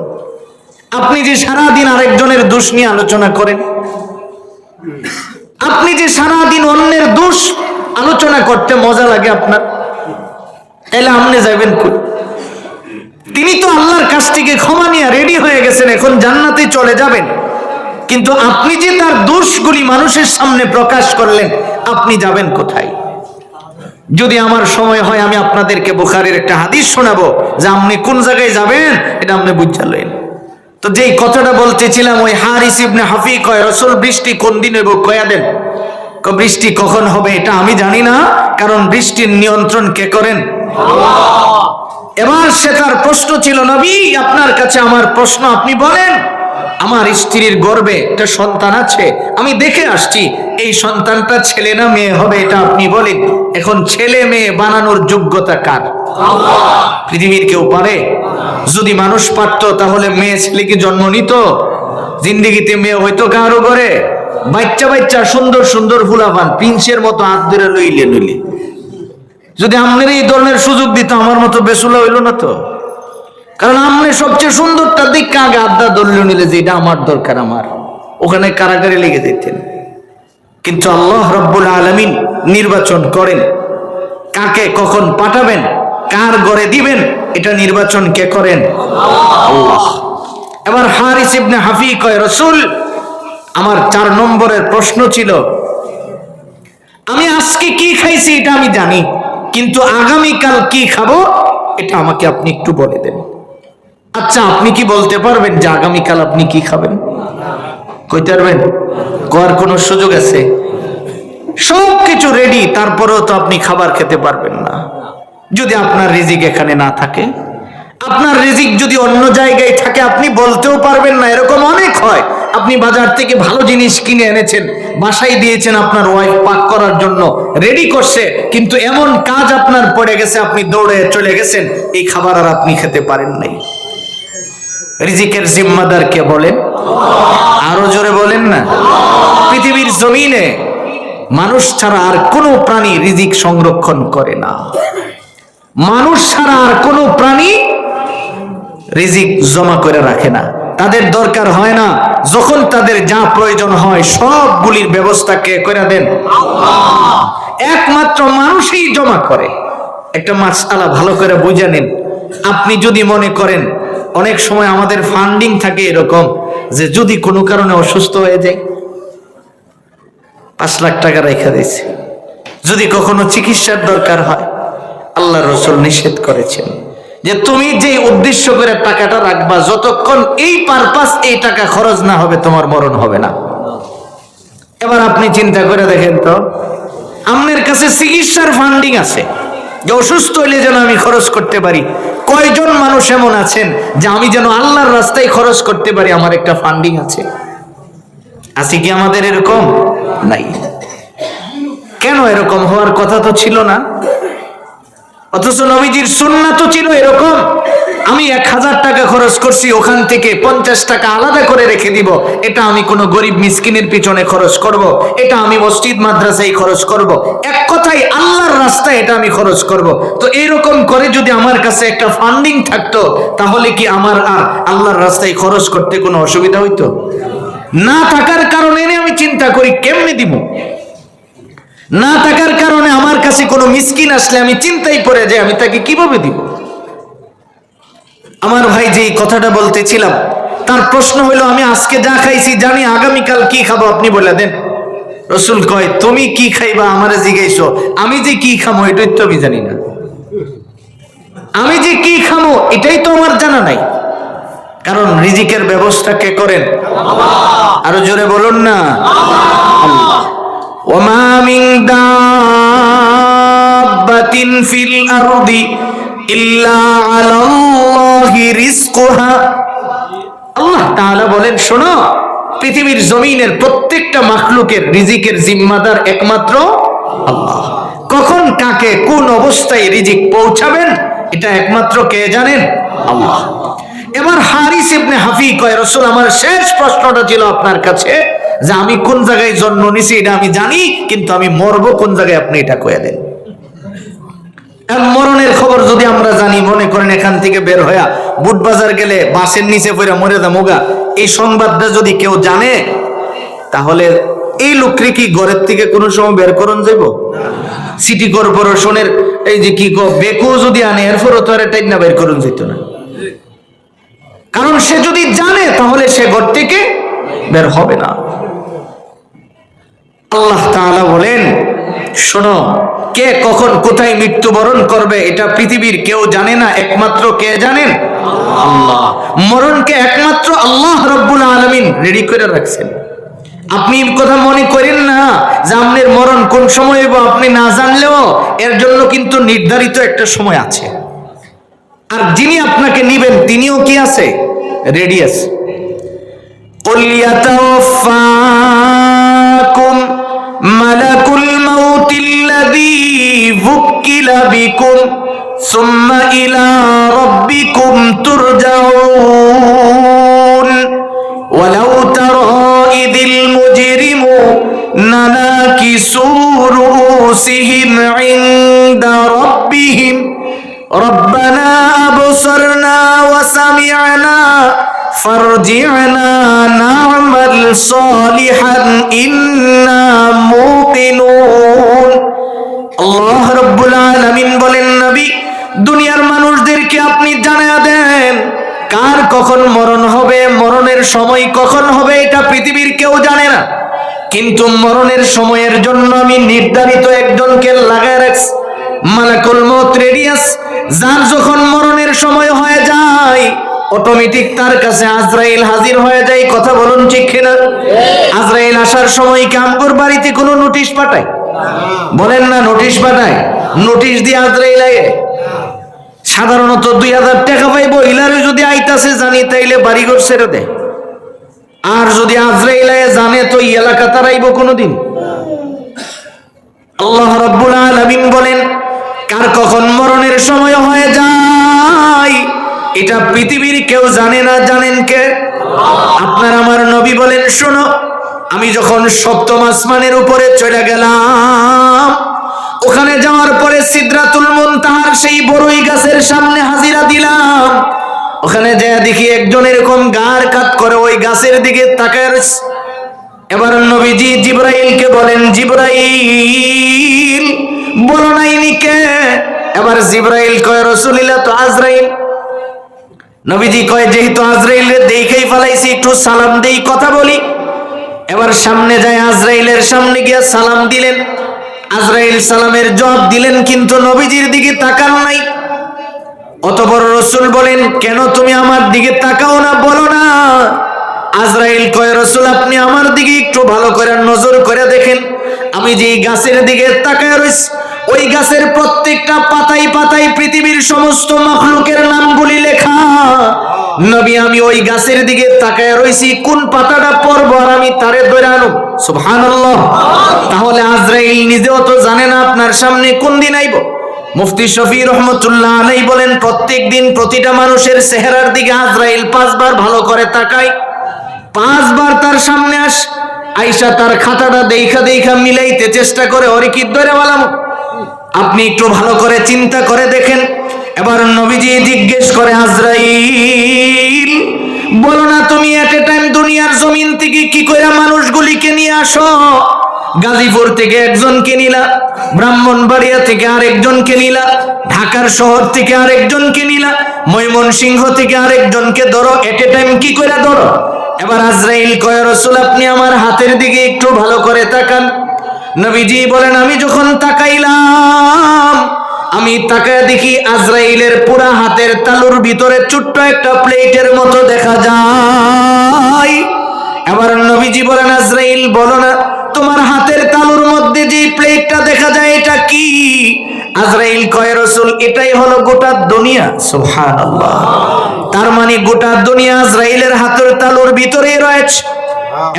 আপনি যে সারাদিন আরেকজনের দোষ নিয়ে আলোচনা করেন, আপনি যে সারাদিন অন্যের দোষ আলোচনা করতে মজা লাগে আপনার, তাহলে আপনি যাবেন কই? তিনি তো আল্লাহর কাছ থেকে ক্ষমা নিয়ে রেডি হয়ে গেছেন, এখন জান্নাতে চলে যাবেন, কিন্তু আপনি যে তার দোষগুলি মানুষের সামনে প্রকাশ করলেন, আপনি যাবেন কোথায়? যদি আমার সময় হয় আমি আপনাদেরকে বুখারীর একটা হাদিস শোনাবো, যে আপনি কোন জায়গায় যাবেন এটা আপনি বুঝলেন। তো যেই কথাটা বলতেছিলাম, ওই হারিস ইবনে হাফি কয়, রাসূল বৃষ্টি কোন দিন হইব কয়া দেন। বৃষ্টি কখন হবে এটা আমি জানি না, কারণ বৃষ্টির নিয়ন্ত্রণ কে করেন? আল্লাহ। এবার সে তার প্রশ্ন ছিল, নবী আপনার কাছে আমার প্রশ্ন, আপনি বলেন, আমার স্ত্রীর গর্ভে একটা সন্তান আছে, আমি দেখে আসছি, এই সন্তানটা ছেলে না মেয়ে হবে এটা আপনি বলেন। এখন ছেলে মেয়ে বানানোর যোগ্যতা কার? আল্লাহ। পৃথিবীর কেউ পারে? যদি মানুষ পারতো তাহলে মেয়ে ছেলেকে জন্ম নিত? জিন্দেগিতে মেয়ে হয়তো কারো ঘরে? বাচ্চা বাচ্চা সুন্দর সুন্দর ফুলাফান প্রিন্সের মতো হাত ধরে লইলে লইলে, যদি আমাদের এই ধরনের সুযোগ দিত আমার মতো বেসুলা হইল না তো। কারণ আপনি সবচেয়ে সুন্দরটা দিক আগে আড্ডা ধরলে নিলে যে এটা আমার দরকার, আমার ওখানে কারাগারে লেগে যেতেন। কিন্তু আল্লাহ রাব্বুল আলামিন নির্বাচন করেন কাকে কখন পাঠাবেন, কার ঘরে দিবেন, এটা নির্বাচন কে করেন? আল্লাহ। এবার হারিস ইবনে হাফি কয়, রাসূল আমার 4 নম্বরের প্রশ্ন ছিল, আমি আজকে কি খাইছি এটা আমি জানি, কিন্তু আগামীকাল কি খাবো এটা আমাকে আপনি একটু বলে দেন। আচ্ছা আপনি কি বলতে পারবেন যে আগামীকাল আপনি কি খাবেন? কইতে পারবেন? করার কোনো সুযোগ আছে? সবকিছু রেডি, তারপরেও তো আপনি খাবার খেতে পারবেন না যদি আপনার রিজিক এখানে না থাকে। আপনার রিজিক যদি অন্য জায়গায় থাকে আপনি বলতেও পারবেন না। এরকম অনেক হয়, আপনি বাজার থেকে ভালো জিনিস কিনে এনেছেন, বাসায় দিয়েছেন আপনার ওয়াইফ পাক করার জন্য, রেডি করছে, কিন্তু এমন কাজ আপনার পড়ে গেছে, আপনি দৌড়ে চলে গেছেন, এই খাবার আর আপনি খেতে পারেন নাই। রিজিকের জিম্মাদার কে বলেন? আরো জোরে বলেন না। পৃথিবীর জমিনে মানুষ ছাড়া আর কোনো প্রাণী রিজিক সংরক্ষণ করে না। মানুষ ছাড়া আর কোনো প্রাণী রিজিক জমা করে রাখে না। তাদের দরকার হয় না, যখন তাদের যা প্রয়োজন হয় সবগুলির ব্যবস্থা কে করে দেন? আল্লাহ। একমাত্র মানুষই জমা করে। একটা মাসআলা ভালো করে বুঝে নিন। আপনি যদি মনে করেন, অনেক সময় আমাদের ফান্ডিং থাকে এরকম যে যদি কোনো কারণে অসুস্থ হয়ে যায় 5 লাখ টাকা রেখে দিয়েছে, যদি কখনো চিকিৎসার দরকার হয়, আল্লাহ রাসূল নিষেধ করেছেন যে তুমি যে উদ্দেশ্য করে টাকাটা রাখবা, যতক্ষণ এই পারপাস এই টাকা খরচ না হবে তোমার মরণ হবে না। এবার আপনি চিন্তা করে দেখেন তো, আপনার কাছে চিকিৎসার ফান্ডিং আছে যে অসুস্থ হইলে যেন আমি খরচ করতে পারি। কয়জন মানুষ এমন আছেন যে আমি যেন আল্লাহর রাস্তায় খরচ করতে পারি, আমার একটা ফান্ডিং আছে? আছে কি আমাদের এরকম? নাই। কেন? এরকম হওয়ার কথা তো ছিল না। অথচ নবীজির সুন্নাত তো ছিল এরকম, আমি 1000 টাকা খরচ করছি, ওখান থেকে 50 টাকা আলাদা করে রেখে দিব, এটা আমি কোনো গরিব মিসকিনের পিছনে খরচ করব, এটা আমি মসজিদ মাদ্রাসায় খরচ করব, এক কথায় আল্লাহর রাস্তায় এটা আমি খরচ করব। তো এরকম করে যদি আমার কাছে একটা ফান্ডিং থাকতো, তাহলে কি আমার আর আল্লাহর রাস্তায় খরচ করতে কোনো অসুবিধা হইতো? না থাকার কারণে আমি চিন্তা করি কেমনে দিব। না থাকার কারণে আমার কাছে কোনো মিসকিন আসলে আমি চিন্তাই পড়ে যাই আমি তাকে কিভাবে দিব। আমার ভাই যে কথাটা বলতেছিলাম, তার প্রশ্ন হলো আমি আজকে যা খাইছি জানি আগামীকাল কি খাবো, আপনি বলে দেন। রাসূল কয় তুমি কি খাইবা আমারে জিজ্ঞাসো, আমি যে কি খামো এটাই তো আমি জানি না। আমি যে কি খামো এটাই তো আমার জানা নাই, কারণ রিজিকের ব্যবস্থা কে করেন? আল্লাহ। আরো জোরে বলুন না, আল্লাহ। ওমা মিন দাব্বাতিন ফিল আরদি ইল্লা আলাল্লাহি রিজকুহা। আল্লাহ তাআলা বলেন, শোনো, পৃথিবীর জমিনের প্রত্যেকটা মাখলুকের রিজিকের জিম্মাদার একমাত্র আল্লাহ। কখন কাকে কোন অবস্থায় রিজিক পৌঁছাবেন এটা একমাত্র কে জানেন? আল্লাহ। এবার হারিস ইবনে হাফি কয়, রাসূল আমার শেষ প্রশ্নটা ছিল আপনার কাছে যে আমি কোন জায়গায় জন্ম নিছি এটা আমি জানি, কিন্তু আমি মরবো কোন জায়গায়, আপনি এটা কয়ে দেন। মরণের খবর যদি আমরা জানি, মনে করেন এখান থেকে বের হইয়া বুট বাজার গেলে বাসের নিচে পড়ে মরে যামুগা, এই সংবাদটা যদি কেউ জানে, তাহলে এই লোককে কি ঘরের থেকে কোনো সময় বের করুন যাইব? সিটি কর্পোরেশনের এই যে কি বেকু যদি আনে, এরপরও তো আর এটাই না বের করুন যেত না, কারণ সে যদি জানে তাহলে সে ঘর থেকে বের হবে না। আল্লাহ তাআলা বলেন, শোনো, কে কখন কোথায় মৃত্যুবরণ করবে এটা পৃথিবীর কেউ জানে না, একমাত্র কে জানেন? আল্লাহ। মরণকে একমাত্র আল্লাহ রাব্বুল আলামিন রেডি করে রাখছেন। আপনি কথা মনে করেন না যে আপনার মরণ কোন সময় হইব আপনি না জানলেও এর জন্য কিন্তু নির্ধারিত একটা সময় আছে, আর যিনি আপনাকে নিবেন তিনিও কি আছে? রেডি আছে। কুল ইয়াতাওয়াফাকুম মালাকুল মাউতিল্লাযী ওয়াক্কিলা বিকুম সুম্মা ইলা রাব্বিকুম তুরজাউন ওয়ালাউ তারা ইযিল মুজরিমুনা নাকিসু রুউসিহিম ইনদা রাব্বিহিম রব্বানা আবসারনা ওয়া সামি'না ফারজি'না না'মাল সালিহান ইন্না মুকিনুন। আল্লাহ রাব্বুল আলামিন বলেন, নবী দুনিয়ার মানুষদেরকে আপনি জানায়া দেন কার কখন মরণ হবে, মরণের সময় কখন হবে এটা পৃথিবীর কেউ জানে না, কিন্তু মরণের সময়ের জন্য আমি নির্ধারিত একজনকে লাগায় রাখছি, মালাকুল মউত রেডিয়াস। যার যখন মরণের সময় হয়ে যায় অটোমেটিক তার কাছে আজরাইল হাজির হয়ে যায়। কথা বলুন ঠিক কিনা? আজরাইল আসার সময় কি আমগোর বাড়িতে কোনো নোটিশ পাঠায়? বলেন না, নোটিশ পাঠায়? নোটিশ দিয়ে আজরাইল আয়ে সাধারণত 2000 টাকা পাইবো, ইলারে যদি আইতাছে জানি তাইলে বাড়িঘর ছেড়ে দেয়, আর যদি আজরাইল আয়ে জানে তো এই এলাকা তারাইব কোনোদিন? আল্লাহ রাব্বুল আলামিন বলেন, কার কখন মরণের সময় হয়ে যায় এটা পৃথিবীর কেউ জানে না, জানেন কে? আপনার আমার নবী বলেন, শোনো, আমি যখন সপ্তম আসমানের উপরে চলে গেলাম, ওখানে যাওয়ার পরে সিদরাতুল মুনতাহার সেই বড়ই গাছের সামনে হাজিরা দিলাম। ওখানে যায় দেখি একজন এরকম গার কাত গাছের দিকে তাকায় রয়েছে। এবার নবীজি জিবরাইলকে বলেন, জিবরাইল বলো নাইনি কে? এবার জিবরাইল কয়, রাসূলুল্লাহ তো আজরাইল। নবীজি কয়, যেহেতু আজরাইলের দেখেই ফেলাইছি, একটু সালাম দেই, কথা বলি। এবার সামনে যায়, আজরাইলের সামনে গিয়ে সালাম দিলেন। আজরাইল সালামের জবাব দিলেন, কিন্তু নবীজির দিকে তাকান নাই। অতঃপর রাসূল বলেন, কেন তুমি আমার দিকে তাকাও না, বলো না। আজরাইল কয়, রাসূল আপনি আমার দিকে একটু ভালো করে নজর করে দেখেন, আমি যে গাছের দিকে তাকায় রইছি, ওই গাছের প্রত্যেকটা পাতায় পাতায় পৃথিবীর সমস্ত মাখলুকের নামগুলি লেখা। নবী আমি ওই গাছের দিকে তাকায় রইছি, কোন পাতাটা পড়বো আর আমি তারে ধরে আনো। সুবহানাল্লাহ। তাহলে আজরাইল নিজেও তো জানে না আপনার সামনে কোন দিন আইব। মুফতি শফি রহমতুল্লাহ আলাইহি বলেন, প্রত্যেক দিন প্রতিটা মানুষের চেহারার দিকে আজরাইল 5 বার ভালো করে তাকায়, 5 বার তার সামনে আইসা তার খাতাটা দেখা মিলাইতে চেষ্টা করে, ওরে কি ধরে বলাম। আপনি একটু ভালো করে চিন্তা করে দেখেন। এবার নবীজি জিজ্ঞেস করে, আজরাইল বলো না তুমি এট এ টাইম দুনিয়ার জমিন থেকে কি করে মানুষগুলিকে নিয়ে আসো? গাজীপুর থেকে একজনকে নিলা, ব্রাহ্মণবাড়িয়া থেকে আরেকজনকে নিলা, ঢাকার শহর থেকে আরেকজনকে নিলা, ময়মনসিংহ থেকে আরেকজনকে ধরো, এট এ টাইম কি করে ধরো? এবার আজরাইল কয়, রাসূল আপনি আমার হাতের দিকে একটু ভালো করে তাকান। নবীজি বলেন, আমি যখন তাকাইলাম, আমি তাকায় দেখি আজরাইলের পুরা হাতের তালুর ভিতরে ছোট্ট একটা প্লেটের মতো দেখা যায়। এবার নবীজি বলেন, আজরাইল বলো না তোমার হাতের তালুর মধ্যে যে প্লেটটা দেখা যায় এটা কি? আজরাইল কয়, রাসূল এটাই হলো গোটা দুনিয়া। সুবহানাল্লাহ। তার মানে গোটা দুনিয়া আজরাইলের হাতের তালুর ভিতরেই রয়েছে।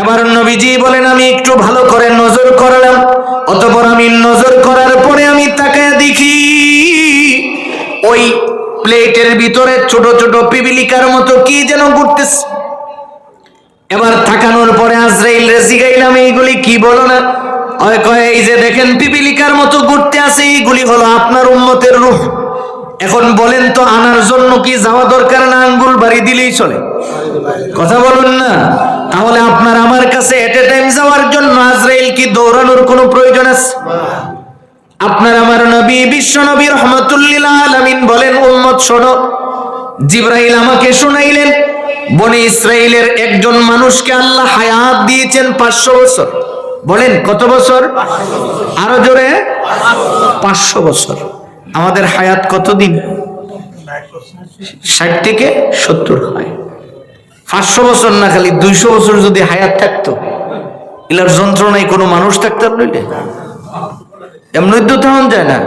এবার নবীজি বলেন, আমি একটু ভালো করে নজর করলাম। অতঃপর আমি নজর করার পরে আমি তাকায় দেখি ওই প্লেটের ভিতরে ছোট ছোট পিপিলিকার মতো কি যেন ঘুরতেছে। এবার তাকানোর পরে আজরাইল রে জিগাইলাম, এইগুলি কি বলো না? ওই কয়, এই যে দেখেন পিপিলিকার মতো ঘুরতে আছে, এইগুলি হলো আপনার উম্মতের রূহ। এখন বলেন তো, আনার জন্য কি যাওয়া দরকার না আঙ্গুল বাড়ি দিলেই চলে? কথা বলুন না। তাহলে আপনার আমার কাছে এট এ টাইম যাওয়ার জন্য আজরাইল কি দৌড়ানোর কোনো প্রয়োজন আছে? আপনার আমার নবী বিশ্ব নবী রাহমাতুল লিল আলামিন বলেন, উম্মত শোনো, জিবরাইল আমাকে শুনাইলেন, বনি ইসরাইলের একজন মানুষকে আল্লাহ হায়াত দিয়েছেন 500 বছর। বলেন কত বছর? আরো জোরে। 500 বছর। আমাদের হায়াত কতদিন? 60 থেকে 70 হয়। 500 বছর না, খালি 200 বছর যদি হায়াত থাকতো, এলার যন্ত্রণায় কোনো মানুষ থাকতো নইলে এমনি তো তেমন যায় না।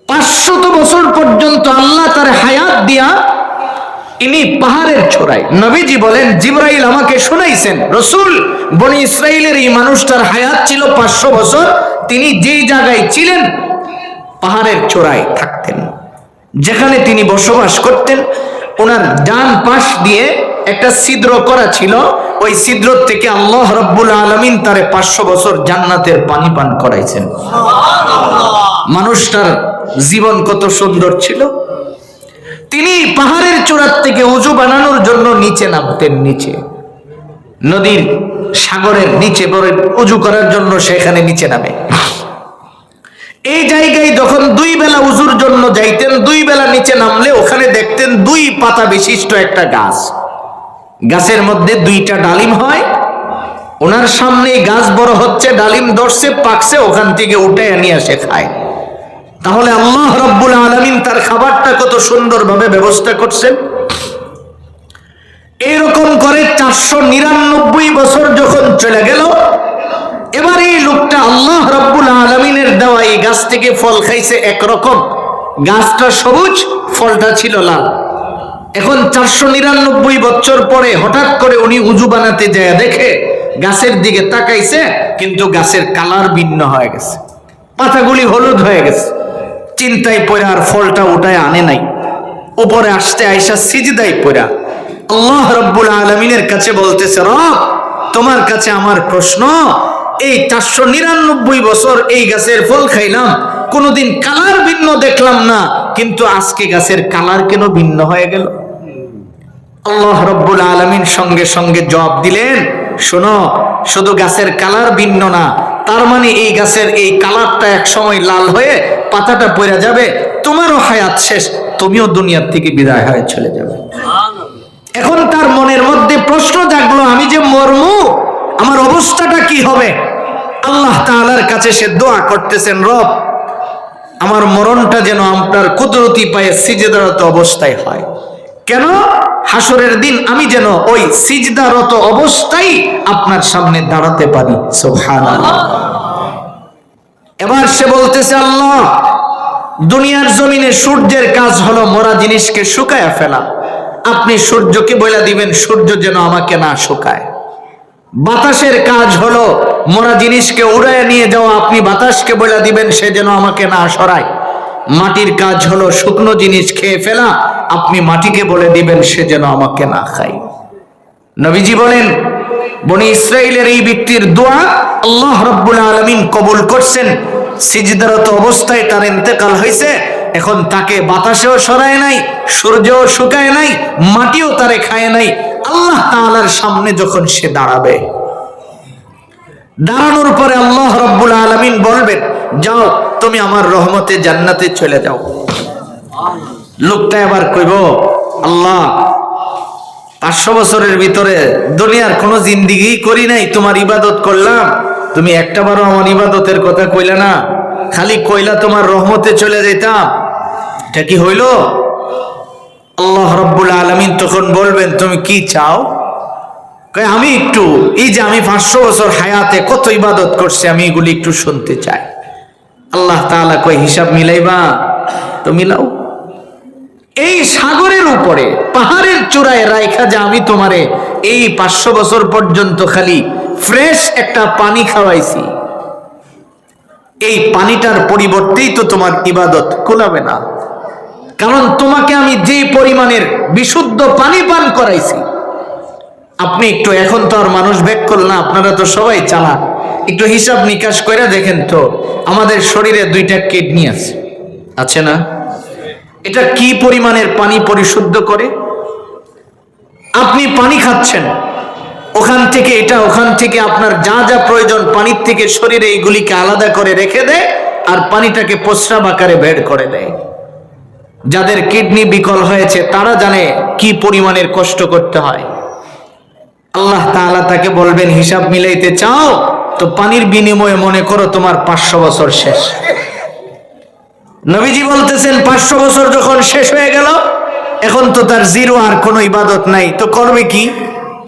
500 বছর পর্যন্ত আল্লাহ তার হায়াত দিয়া ইনি পাহাড়ের চূড়ায়। নবীজি বলেন, জিবরাইল আমাকে শুনাইছেন, রাসূল বনি ইসরাইলের এই মানুষটার হায়াত ছিল 500 বছর। তিনি যেই জায়গায় ছিলেন পাহাড়ের চূড়ায় থাকতেন, যেখানে তিনি বসবাস করতেন, ওনার ডান পাশ দিয়ে একটা ছিদ্র করা ছিল। ওই ছিদ্র থেকে আল্লাহ রাব্বুল আলামিন তারে 500 বছর জান্নাতের পানি পান করাইছেন। মানুষটার জীবন কত সুন্দর ছিল। তিনি পাহাড়ের চূড়ার থেকে উজু বানানোর জন্য নিচে নামতেন, নিচে নদীর সাগরের নিচে উজু করার জন্য সেখানে নিচে নামে। এই জায়গায় যখন 2 বেলা উজুর জন্য যাইতেন, 2 বেলা নিচে নামলে ওখানে দেখতেন 2 পাতা বিশিষ্ট একটা গাছ। গাছের মধ্যে 2টা ডালিম হয়। ওনার সামনে গাছ বড় হচ্ছে, ডালিম ধরছে, পাকছে, ওখান থেকে উঠে নিয়ে আসে খায়। তাহলে আল্লাহ রাব্বুল আলামিন তার খাবারটা কত সুন্দরভাবে ব্যবস্থা করছেন। এরকম করে 499 বছর যখন চলে গেল, এবার এই লোকটা আল্লাহ রাব্বুল আলামিনের দেওয়া এই গাছ থেকে ফল খাইছে একরকম। গাছটা সবুজ, ফলটা ছিল লাল। এখন 499 বছর পরে হঠাৎ করে উনি উজু বানাতে যায়, দেখে গাছের দিকে তাকাইছে, কিন্তু গাছের কালার ভিন্ন হয়ে গেছে, পাতাগুলি হলুদ হয়ে গেছে। চিন্তায় পড়ে আর ফলটা উঠায় আনে নাই। উপরে আসতে আইসা সিজদায় পড়া আল্লাহ রাব্বুল আলামিনের কাছে বলতেছে, রব তোমার কাছে আমার প্রশ্ন, এই 499 বছর এই গাছের ফল খাইলাম, কোনোদিন কালার ভিন্ন দেখলাম না, কিন্তু আজকে গাছের কালার কেন ভিন্ন হয়ে গেল? আল্লাহ রব্বুল আলামিন সঙ্গে সঙ্গে জবাব দিলেন, শোনো, শুধু গাছের কালার ভিন্ন না, তার মানে এই গাছের এই কালারটা এক সময় লাল হয়ে পাতাটা পড়ে যাবে, তোমারও হায়াত শেষ, তুমিও দুনিয়ার থেকে বিদায় হয়ে চলে যাবে। এখন তার মনের মধ্যে প্রশ্ন জাগলো, আমি যে মরমু, আমার অবস্থাটা কি হবে? আল্লাহ তাআলার কাছে সে দোয়া করতেছেন, রব, আমার মরণটা যেন আপনার কুদরতি পায়ে সিজদারত অবস্থায় হয়। কেন? হাসরের দিন আমি যেন ওই সিজদারত অবস্থায় আপনার সামনে দাঁড়াতে পারি। সুবহানাল্লাহ। এবার সে বলতেছে, আল্লাহ, দুনিয়ার জমিনে সূর্যের কাজ হলো মরা জিনিসকে শুকায় ফেলা, আপনি সূর্যকে বলে দিবেন সূর্য যেন আমাকে না শুকায়। বাতাসের কাজ হলো মরা জিনিসকে উড়ায় নিয়ে যাওয়া, আপনি বাতাসকে বলে দিবেন সে যেন আমাকে না সরায়। মাটির কাজ হলো শুকনো জিনিস খেয়ে ফেলা, আপনি মাটিকে বলে দিবেন সে যেন আমাকে না খায়। নবীজি বলেন, বনি ইসরাইলের এই ব্যক্তির দোয়া আল্লাহ রাব্বুল আলামিন কবুল করছেন। সিজদারত অবস্থায় তার ইন্তেকাল হয়েছে, এখন তাকে বাতাসেও সরায় নাই, সূর্যও শুকায় নাই, মাটিও তারে খায় নাই। আল্লাহ তাআলার সামনে যখন সে দাঁড়াবে, দাঁড়ানোর পরে আল্লাহ রাব্বুল আলামিন বলবেন, যাও, তুমি আমার রহমতে জান্নাতে চলে যাও। লোকটা এবার কইব, আল্লাহ, 500 বছরের ভিতরে দুনিয়ার কোনো জিন্দেগি করি নাই, তোমার ইবাদত করলাম, তুমি একটাবারও আমার ইবাদতের কথা কইলা না, খালি কইলা তোমার রহমতে চলে যেতাম, এটা কি হইল? আল্লাহ রাব্বুল আলামিন তখন বলবেন, তুমি কি চাও? কয়, আমি একটু, এই যে আমি 500 বছর হায়াতে কত ইবাদত করছি, আমি এগুলি একটু শুনতে চাই। আল্লাহ তাআলা কয়, হিসাব মিলাইবা? তো মিলাও। এই সাগরের উপরে পাহাড়ের চূড়ায় রাইখা যে আমি তোমারে এই 500 বছর পর্যন্ত খালি ফ্রেশ একটা পানি খাওয়াইছি, এই পানিটার পরিবর্তেই তো তোমার ইবাদত কুলাবে না, কারণ তোমাকে আমি যে পরিমাণের বিশুদ্ধ পানি পান করাইছি। আপনি একটু, এখন তো আর মানুষ বেক করল না, আপনারা তো সবাই চালাক, একটু হিসাব নিকাশ করে দেখেন তো, আমাদের শরীরে 2টা কিডনি আছে, আছে না? এটা কি পরিমাণের পানি পরিশুদ্ধ করে? আপনি পানি খাচ্ছেন, ওখান থেকে এটা, ওখান থেকে আপনার যা যা প্রয়োজন পানির থেকে শরীরে এইগুলিকে আলাদা করে রেখে দেয়, আর পানিটাকে প্রস্রাব আকারে বের করে দেয়। যাদের কিডনি বিকল হয়েছে তারা জানে কি পরিমাণের কষ্ট করতে হয়। আল্লাহ তাআলা তাকে বলবেন, হিসাব মিলাইতে চাও তো পানির বিনিময়ে মনে করো তোমার 500 বছর শেষ। নবীজি বলতেছেন, 500 বছর যখন শেষ হয়ে গেল, এখন তো তার জিরো, আর কোনো ইবাদত নাই, তো করবে কি?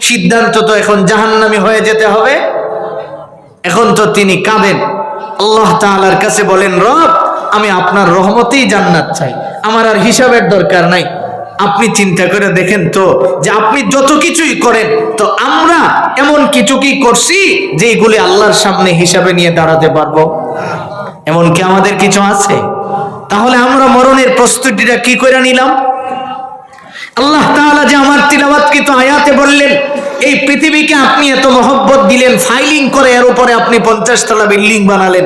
সিদ্ধান্ত তো এখন জাহান্নামী হয়ে যেতে হবে। এখন তো তিনি কাঁদেন, আল্লাহ তাআলার কাছে বলেন, রব, আমি আপনার রহমতেই জান্নাত চাই, আমার আর হিসাবের দরকার নাই। আপনি চিন্তা করে দেখেন তো, যে আপনি যত কিছুই করেন, তো আমরা এমন কিছু কি করছি যে এগুলি আল্লাহর সামনে হিসাবে নিয়ে দাঁড়াতে পারবো? এমন কি আমাদের কিছু আছে? তাহলে আমরা মরণের প্রস্তুতিটা কি করে নিলাম? আল্লাহ তাআলা যে আমার তিলাওয়াতকৃত আয়াতে বললেন, এই পৃথিবীকে আপনি এত মহব্বত দিলেন, ফাইলিং করে এর উপরে আপনি 50 তলা বিল্ডিং বানালেন,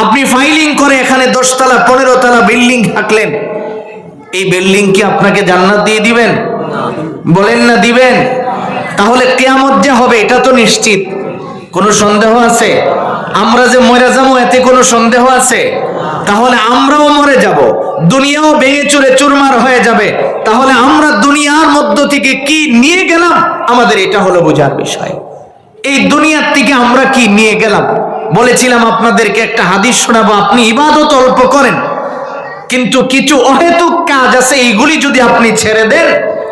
আপনি ফাইলিং করে এখানে 10 তলা 15 তলা বিল্ডিং থাকলেন, এই বিল্ডিং কি আপনাকে জান্নাত দিয়ে দিবেন? বলেন না দিবেন? তাহলে কিয়ামত যে হবে এটা তো নিশ্চিত, কোনো সন্দেহ আছে? আমরা যে মরে যাবো এতে কোনো সন্দেহ আছে? তাহলে আমরাও মরে যাব, দুনিয়াও ভেঙে চুরে চুরমার হয়ে যাবে, তাহলে আমরা দুনিয়ার মধ্য থেকে কি নিয়ে গেলাম, আমাদের এটা হলো বোঝার বিষয়। এই দুনিয়ার থেকে আমরা কি নিয়ে গেলাম? বলেছিলাম আপনাদেরকে একটা হাদিস শোনাবো, আপনি ইবাদত অল্প করেন, কিন্তু কিছু অহেতুক কাজ আছে, এইগুলি যদি আপনি ছেড়ে দেন,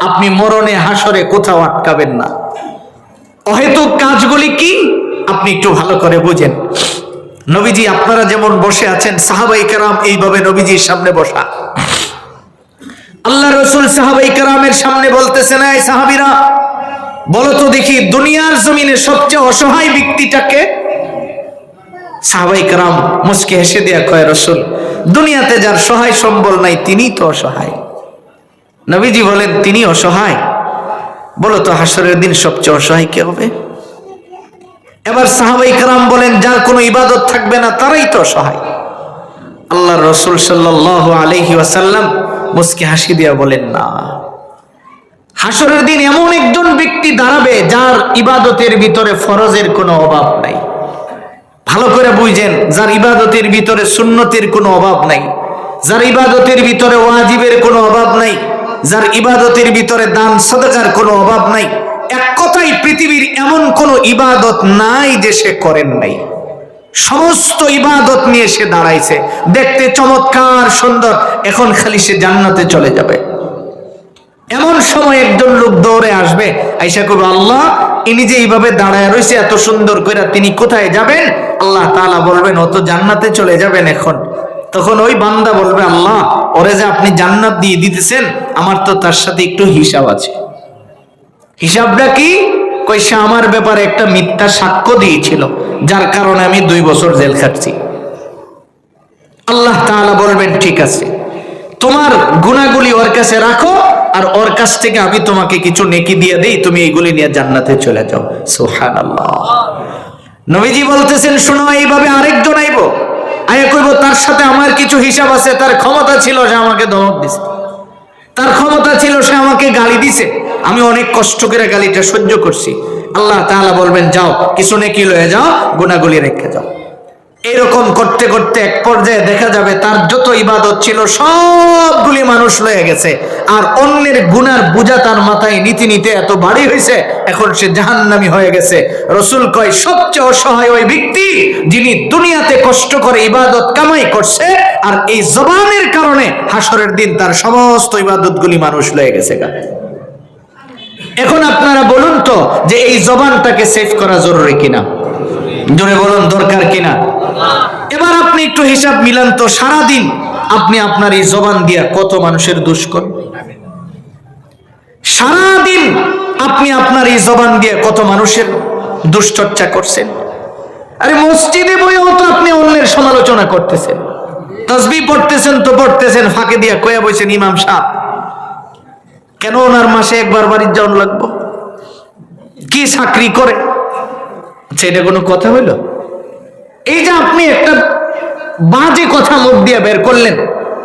আপনি মরণে হাসরে কোথাও আটকাবেন না। অহেতুক কাজগুলি কি আপনি একটু ভালো করে বুঝেন। নবীজি আপনারা যেমন বসে আছেন, সাহাবায়ে কেরাম এইভাবে নবীজির সামনে বসা, আল্লাহ রাসূল সাহাবায়ে কেরামের সামনে বলতেছেন, এই সাহাবীরা বলো তো দেখি, দুনিয়ার জমিনে সবচেয়ে অসহায় ব্যক্তিটাকে? সাহাবায়ে কেরাম মুস্কি হেসে দিয়া কয়, রাসূল, দুনিয়াতে যার সহায় সম্বল নাই তিনিই তো অসহায়। নবীজি বলেন, তিনি অসহায়? বলো তো হাসরের দিন সবচেয়ে অসহায় কে হবে? এবার সাহাবায়ে কেরাম বলেন, যার কোনো ইবাদত থাকবে না তারাই তো অসহায়। আল্লাহর রাসূল সাল্লাল্লাহু আলাইহি ওয়াসাল্লাম মুস্কি হাসি দিয়া বলেন, না, হাসরের দিন এমন একজন ব্যক্তি দাঁড়াবে যার ইবাদতের ভিতরে ফরজের কোনো অভাব নাই। ভালো করে বুঝেন, যার ইবাদতের ভিতরে সুন্নতের কোনো অভাব নাই, যার ইবাদতের ভিতরে ওয়াজিবের কোনো অভাব নাই, যার ইবাদতের ভিতরে দান সাদাকার কোনো অভাব নাই। এক কথাই পৃথিবীর এমন কোনো ইবাদত নাই যে সে করেন নাই। সমস্ত ইবাদত নিয়ে সে দাঁড়াইছে, দেখতে চমৎকার সুন্দর, এখন খালি সে জান্নাতে চলে যাবে। এমন সময় একজন লোক দৌড়ে আসবে, আয়েশা কইবে আল্লাহ ইনি যে এইভাবে দাঁড়ায় রয়েছে এত সুন্দর করে, তিনি কোথায় যাবেন? আল্লাহ তাআলা বলবেন ও তো জান্নাতে চলে যাবেন এখন। তখন ওই বান্দা বলবে আল্লাহ ওরে যে আপনি জান্নাত দিয়ে দিতেছেন, আমার তো তার সাথে একটু হিসাব আছে। হিসাবটা কি? কই সে আমার ব্যাপারে একটা মিথ্যা সাক্ষ্য দিয়েছিল, যার কারণে আমি 2 বছর জেল খাটছি। আল্লাহ তাআলা বলবেন ঠিক আছে, তোমার গুনাহগুলি ওর কাছে রাখো, আর ওর কাছ থেকে আমি তোমাকে কিছু নেকি দিয়ে দেই, তুমি এইগুলি নিয়ে জান্নাতে চলে যাও। সুবহানাল্লাহ। নবীজি বলতেছেন শোনো, এইভাবে আরেকজন আইব, আয়া কইব তার সাথে আমার কিছু হিসাব আছে। তার ক্ষমতা ছিল সে আমাকে ধমক দিছে, তার ক্ষমতা ছিল সে আমাকে গালি দিছে, আমি অনেক কষ্ট করে গালিটা সহ্য করছি। আল্লাহ তাআলা বলবেন যাও কিছু নেকি লয়ে যাও, গুনাহগুলি রেখে যাও। এরকম করতে করতে এক পর্যায়ে দেখা যাবে তার যত ইবাদত ছিল সবগুলি মানুষ লয়ে গেছে, আর অন্যের গুনার বোঝা তার মাথায় নিতে নিতে এত ভারী হয়েছে, এখন সে জাহান্নামী হয়ে গেছে। রাসূল কয় সবচেয়ে অসহায় ওই ব্যক্তি যিনি দুনিয়াতে কষ্ট করে ইবাদত কামাই করছে, আর এই জবানের কারণে হাসরের দিন তার সমস্ত ইবাদতগুলি মানুষ লয়ে গেছে। এখন আপনারা বলুন তো যে এই জবানটাকে সেভ করা জরুরি কিনা? জোরে বলুন দরকার কিনা? এবার আপনি একটু হিসাব মিলান তো, সারাদিন আপনি আপনার এই জবান দিয়া কত মানুষের দোষ করেন? সারাদিন আপনি আপনার এই জবান দিয়ে কত মানুষের দুশ্চর্চা করছেন? আরে মসজিদে বইও তো আপনি অন্যের সমালোচনা করতেছেন, তাসবিহ পড়তেছেন তো পড়তেছেন, ফাঁকে দিয়া কয়া বইছেন ইমাম সাহেব কেন ওনার মাসে একবার বাড়ির যাওয়ার লাগবো, কি চাকরি করে? আচ্ছা এটা কোনো কথা হইল? এই যে আপনি একটা বাজে কথা মুখ দিয়ে বের করলেন,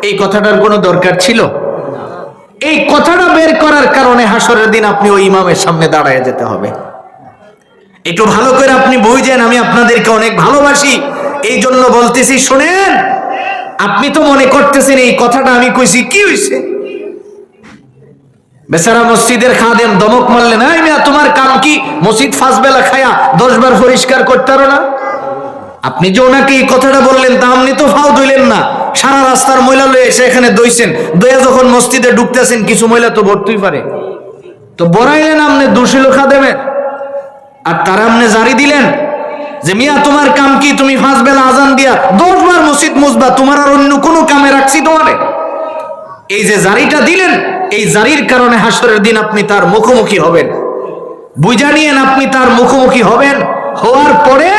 এই কথাটার কোনো দরকার ছিল? এই কথাটা বের করার কারণে হাসরের দিন আপনি ওই ইমামের সামনে দাঁড়ায় যেতে হবে। একটু ভালো করে আপনি বুঝেন, আমি আপনাদেরকে অনেক ভালোবাসি, এই জন্য বলতেছি শুনেন। আপনি তো মনে করতেছেন এই কথাটা আমি কইছি, কি হইছে? বেচারা মসজিদের খাদেম দমক মারলেন, এই মিয়া তোমার কাম কি মসজিদ 5 বেলা খায়া 10 বার পরিষ্কার করতে পারো না? আপনি যে ওনাকে এই কথাটা বললেন তা আপনি তো ফাও ধুইলেন না, সারা রাস্তার ময়লা লয়ে এসে এখানে দইছেন, দইয়া যখন মসজিদে ঢুকতেছেন কিছু ময়লা তো ভরতেই পারে, তো বড়াইলেন আপনি দোষী লোক খাদেমের, আর তারা আপনি জারি দিলেন যে মিয়া তোমার কাম কি তুমি 5 বেলা আজান দিয়া 10 বার মসজিদ মুসবা, তোমার আর অন্য কোনো কামে রাখছি তোমারে? এই যে জারিটা দিলেন, এই জারির কারণে হাসরের দিন আপনি তার মুখোমুখি হবেন। বুঝা নিয়েন, আপনি তার মুখোমুখি হবেন, হওয়ার পরে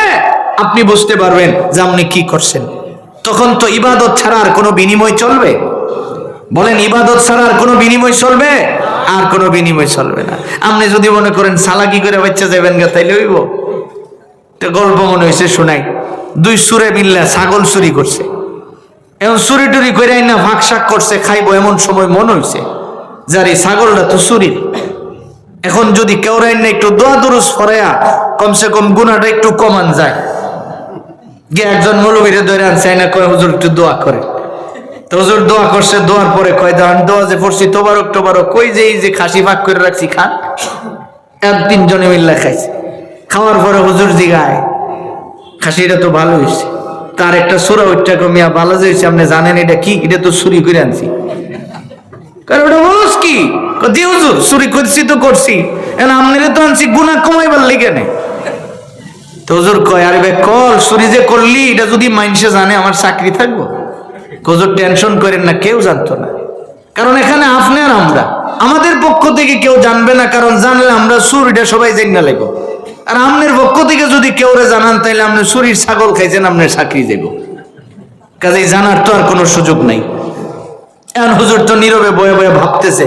আপনি বুঝতে পারবেন যে আপনি কি করছেন। তখন তো ইবাদত ছাড়া আর কোনো বিনিময় চলবে? বলেন ইবাদত ছাড়া আর কোনো বিনিময় চলবে? আর কোনো বিনিময় চলবে না। আপনি যদি মনে করেন সালাকি করে বাচ্চা যাবেন গা, তাইলে হইব? তো গল্প মনে হয়েছে শোনাই, 2 সুরে মিল্লা ছাগল চুরি করছে, এখন চুরি টুরি করে না ফাঁক শাক করছে খাইবো, এমন সময় মনে হয়েছে যার এই ছাগলটা তো চুরির। এখন যদি কেউ রাইন না একটু দোয়া দুরুস ফরায়া কমসে কম গুনাহটা একটু কমান যায়, গিয়ে একজন মৌলবীরে ধরে আনছে, না কয় হুজুর একটু দোয়া করে। তো হুজুর দোয়া করছে, দোয়ার পরে কয় দাঁড়ান দোয়া যে পড়ছি তোবারক টোবারক, কই যে এই যে খাসি ভাগ করে রাখছি খান। 1-3 জনে মিল্লা খাইছে, খাওয়ার পরে হুজুর জিগায় খাসিটা তো ভালো হয়েছে, তার একটা সুরা ওইটা কমিয়া ভালো হয়েছে, আপনি জানেন এটা কি? এটা তো চুরি করে আনছি। কারণ ওটা বলস কি দি হুজুর চুরি করছি তো করছি, এখন আপনারা তো আনছি গুনাহ কমাইবার লিগে নেই। তো হুজুর কয় আরে ভাই কল চুরি যে করলি এটা যদি মানুষে জানে আমার চাকরি থাকবো? হুজুর টেনশন করেন না, কেউ জানতো না, কারণ এখানে আপনি আর আমরা, আমাদের পক্ষ থেকে কেউ জানবে না, কারণ জানলে আমরা চুরিটা সবাই জেনে লাগবো। আর আপনার পক্ষ থেকে যদি কেউ জানান তাইলে আপনি চুরির ছাগল খাইছেন, আপনার চাকরি যাইব, কাজেই জানার তো আর কোনো সুযোগ নাই। এখন হুজুর তো নীরবে বয়ে বয়ে ভাবতেছে,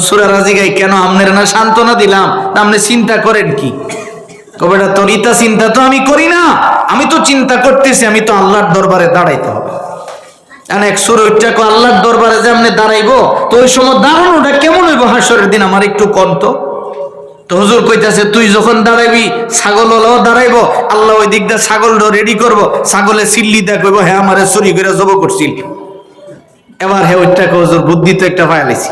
সূরা রাজি গাই কেন আপনার না সান্ত্বনা দিলাম, আপনি চিন্তা করেন কি? কবেটা তোর ইতা চিন্তা তো আমি করি না, আমি তো চিন্তা করতেছি আমি তো আল্লাহর দরবারে দাঁড়াইতে হবে, এক সুরটাকে আল্লাহর দরবারে যে আপনি দাঁড়াইবো, তো ওই সময় দাঁড়ানোটা কেমন হইব হাসরের দিন আমার একটু কন্ত। তো হুজুর কইতাছে তুই যখন দাঁড়াইবি ছাগল হলেও দাঁড়াইবো, আল্লাহ ওই দিকটা ছাগলটা রেডি করবো, ছাগলে সিল্লি দেখ কইব হ্যাঁ আমারে চুরি করে জব করছিল। এবার হ্যাঁ ওইটাকে হুজুর বুদ্ধি তো একটা পাইলাইছি,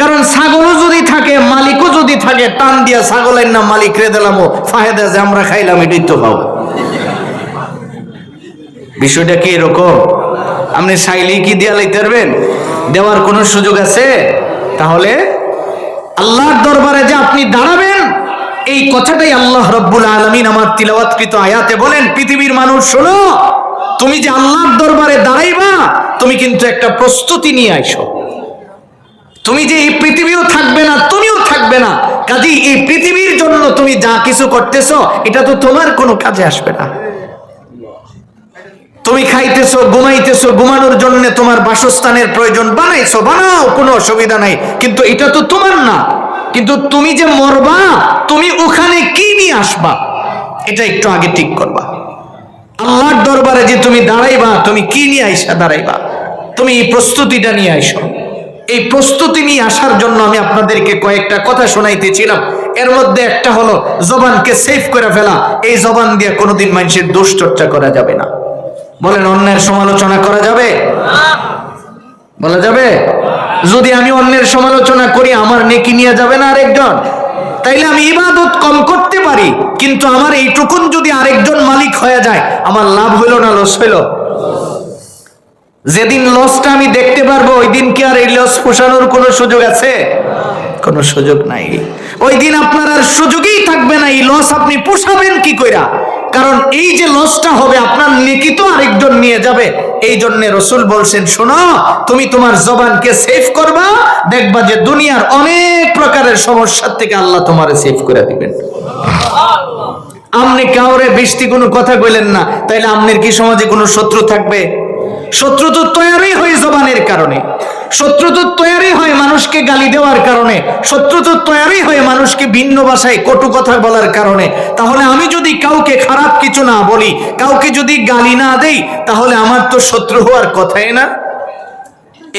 কারণ ছাগলও যদি থাকে মালিকও যদি থাকে, টান দিয়া ছাগলের নাম মালিক রে দিলাম, ফায়দা যে আমরা খাইলাম এটাই তো পাবো। বিষয়টা কি এরকম? আপনি চাইলেই কি দিয়া লাইতে পারবেন? দেওয়ার কোনো সুযোগ আছে? তাহলে আল্লাহর দরবারে যে আপনি দাঁড়াবেন, এই কথাটাই আল্লাহ রাব্বুল আলামিন আমার তিলাওয়াতকৃত আয়াতে বলেন, পৃথিবীর মানুষ শোনো, তুমি যে আল্লাহর দরবারে দাঁড়াইবা, তুমি কিন্তু একটা প্রস্তুতি নিয়ে আইসো। তুমি যে এই পৃথিবীও থাকবে না, তুমিও থাকবে না, কাজেই এই পৃথিবীর জন্য তুমি যা কিছু করতেছো এটা তো তোমার কোনো কাজে আসবে না। তুমি খাইতেছো, ঘুমাইতেছো, ঘুমানোর জন্য তোমার বাসস্থানের প্রয়োজন, বানাইছো, বানাও, কোনো অসুবিধা নাই, কিন্তু এটা তো তোমার না। কিন্তু তুমি যে মরবা, তুমি ওখানে কি নিয়ে আসবা এটা একটু আগে ঠিক করবা। আল্লাহর দরবারে যে তুমি দাঁড়াইবা, তুমি কি নিয়ে আইসা দাঁড়াইবা, তুমি এই প্রস্তুতিটা নিয়ে আইসো। এই প্রস্তুতি নিয়ে আসার জন্য আমি আপনাদেরকে কয়েকটা কথা শোনাইতেছিলাম। এর মধ্যে একটা হলো জবানকে সেফ করে ফেলা। এই জবান দিয়ে কোনোদিন মানুষের দোষ চর্চা করা যাবে না। বলেন, অন্যের সমালোচনা করা যাবে? বলা যাবে? যদি আমি অন্যের সমালোচনা করি, আমার নেকি নিয়ে যাবে না আরেকজন? তাইলে আমি ইবাদত কম করতে পারি, কিন্তু আমার এইটুকুন যদি আরেকজন মালিক হয়ে যায়, আমার লাভ হইল না লস হইল? যেদিন লসটা আমি দেখতে পারবো, ওই দিন কি আর এই লস পোষানোর কোনো সুযোগ আছে? কোনো সুযোগ নাই। ওই দিন আপনার আর সুযোগই থাকবে না। এই লস আপনি পোষাবেন কি কইরা? কারণ এই যে লসটা হবে, আপনার নেকি তো আরেকজন নিয়ে যাবে। এই জন্য রাসূল বলছেন, শোনো, তুমি তোমার জবানকে সেভ করবা, দেখবা যে দুনিয়ার অনেক প্রকারের সমস্যা থেকে আল্লাহ তোমারে সেভ করে দিবেন। আপনি কাউরে বেশি কোনো কথা কইলেন না, তাইলে আপনার কি সমাজে কোনো শত্রু থাকবে? শত্রু তো তৈরি হয় জবানের কারণে, শত্রু তো তৈরি হয় মানুষকে গালি দেওয়ার কারণে, শত্রু তো তৈরি হয় মানুষকে ভিন্ন ভাষায় কটু কথা বলার কারণে। তাহলে আমি যদি কাউকে খারাপ কিছু না বলি, কাউকে যদি গালি না দেই, তাহলে আমার তো শত্রু হওয়ার কথাই না।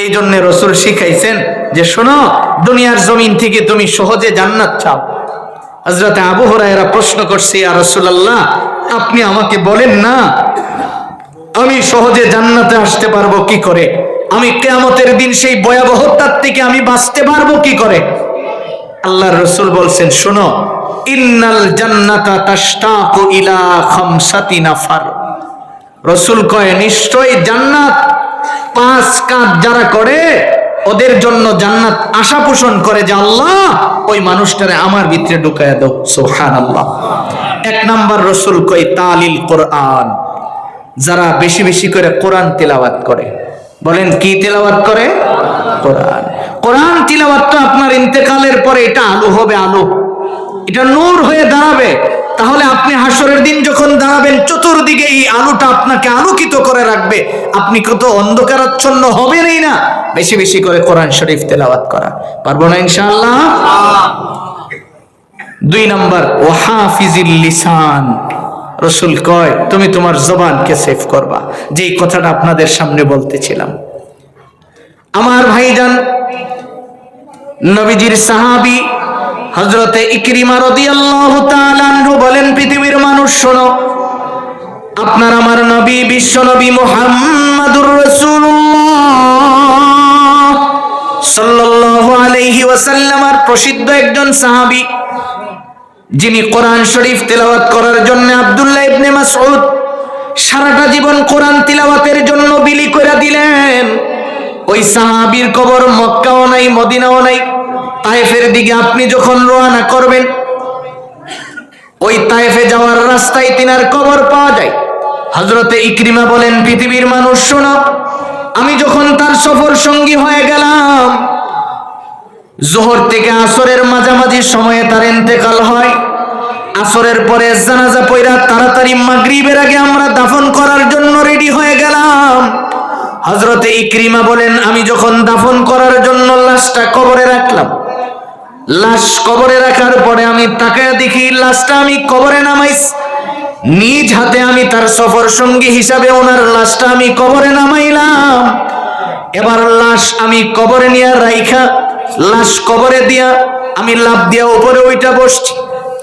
এই জন্য রাসূল শিখাইছেন যে শোনো, দুনিয়ার জমিন থেকে তুমি সহজে জান্নাত চাও। হযরত আবু হুরায়রা প্রশ্ন করছে, ইয়া রাসূলুল্লাহ, আপনি আমাকে বলেন না আমি সহজে জান্নাতে আসতে পারবো কি করে? আমি কিয়ামতের দিন সেই ভয়াবহতার থেকে আমি বাঁচতে পারবো কি করে? আল্লাহর রাসূল বলছেন, শোনো, ইন্নাল জান্নাতা তাশতাকু ইলা খামসাতি নাফার। রাসূল কয়, নিশ্চয়ই জান্নাত 5 কাজ যারা করে, ওদের জন্য জান্নাত আশা পোষণ করে যে আল্লাহ ওই মানুষটারে আমার ভিতরে ঢুকায়া দাও। সুবহানাল্লাহ। 1 নাম্বার রাসূল কয় তালিল কোরআন, যারা বেশি বেশি করে কোরআন তিলাওয়াত করে। বলেন, কি তিলাওয়াত করে? কোরআন। কোরআন তিলাওয়াত তো আপনার ইন্তেকালের পরে এটা আলো হবে, আলো, এটা নূর হয়ে দাঁড়াবে। তাহলে আপনি হাসরের দিন যখন দাঁড়াবেন, চতুর্দিকে এই আলোটা আপনাকে আলোকিত করে রাখবে। আপনি কত অন্ধকারাচ্ছন্ন হবেনই না। বেশি বেশি করে কোরআন শরীফ তেলাওয়াত করা। পারবো না ইনশাআল্লাহ? 2 নাম্বার, ওয়াহাফিজিল লিসান। রাসূল কয়, তুমি তোমার জবানকে সেভ করবা। যেই কথাটা আপনাদের সামনে বলতেছিলাম, আমার ভাইজান, নবীজির সাহাবী হযরতে ইকরিমা রাদিয়াল্লাহু তাআলা আনহু বলেন, পৃথিবীর মানুষ শোনো, আপনার আমার নবী, বিশ্ব নবী মুহাম্মাদুর রাসূলুল্লাহ সাল্লাল্লাহু আলাইহি ওয়াসাল্লাম আর প্রসিদ্ধ একজন সাহাবী, যিনি কোরআন শরীফ তেলাওয়াত করার জন্য আব্দুল্লাহ ইবনে মাসউদ সারাটা জীবন কোরআন তিলাওয়াতের জন্য বিলি করে দিলেন। ওই সাহাবীর কবর মক্কাও নাই, মদিনাও নাই। তায়েফের দিকে আপনি যখন রওনা করবেন, ওই তায়েফে যাওয়ার রাস্তায় তিনার কবর পাওয়া যায়। হযরতে ইকরিমা বলেন, পৃথিবীর মানুষ শোনো, আমি যখন তার সফর সঙ্গী হয়ে গেলাম, যোহর থেকে আসরের মাঝামাঝি সময়ে তার ইন্তেকাল হয়। আসরের পরে জানাজা পড়া তাড়াতাড়ি মাগরিবের আগে আমরা দাফন করার জন্য রেডি হয়ে গেলাম। হযরতে ইকরিমা বলেন, আমি যখন দাফন করার জন্য লাশটা কবরে রাখলাম, লাশ কবরে রাখার পরে আমি তাকায় দেখি লাশটা আমি কবরে নামাইছি। নিজ হাতে আমি তার সফর সঙ্গী হিসাবে ওনার লাশটা আমি কবরে নামাইলাম। এবার লাশ আমি কবরে নিয়ে রাইখা লাশ কবরে দিয়া আমি লাফ দিয়া উপরে ওইটা বসছি,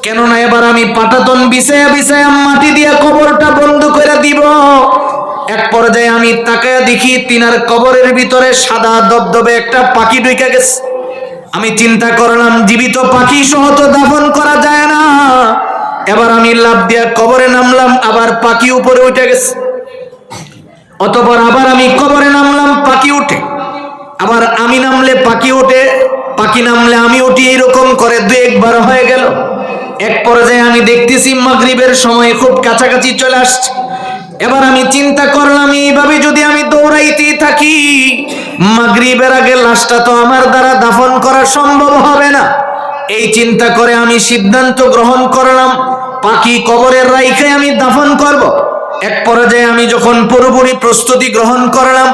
কেননা এবার আমি পাটাতন বিছায়া বিছায়া মাটি দিয়া কবরটা বন্ধ করে দিব। এক পর্যায়ে আমি তাকায়া দেখি তিনার কবরের ভিতরে সাদা দবদবে একটা পাখি ঢুকে গেছে। আমি চিন্তা করলাম জীবিত পাখি সহ তো দাফন করা যায় না। এবার আমি লাফ দিয়া কবরে নামলাম, আবার পাখি উপরে উঠে গেছে। অতঃপর আবার আমি কবরে নামলাম, পাখি উঠে, আবার আমি নামলে পাখি ওঠে, পাখি নামলে আমি উঠি, এরকম করে 2 একবার হয়ে গেল। এক পর্যায়ে আমি দেখতেছি মাগরিবের সময় খুব কাছাকাছি চলে আসছে। এবার আমি চিন্তা করলাম এইভাবে যদি আমি দৌড়াইতে থাকি মাগরিবের আগে লাশটা তো আমার দ্বারা দাফন করা সম্ভব হবে না। এই চিন্তা করে আমি সিদ্ধান্ত গ্রহণ করলাম পাখি কবরের রাইখে আমি দাফন করব। এক পর্যায়ে আমি যখন পুরোপুরি প্রস্তুতি গ্রহণ করলাম,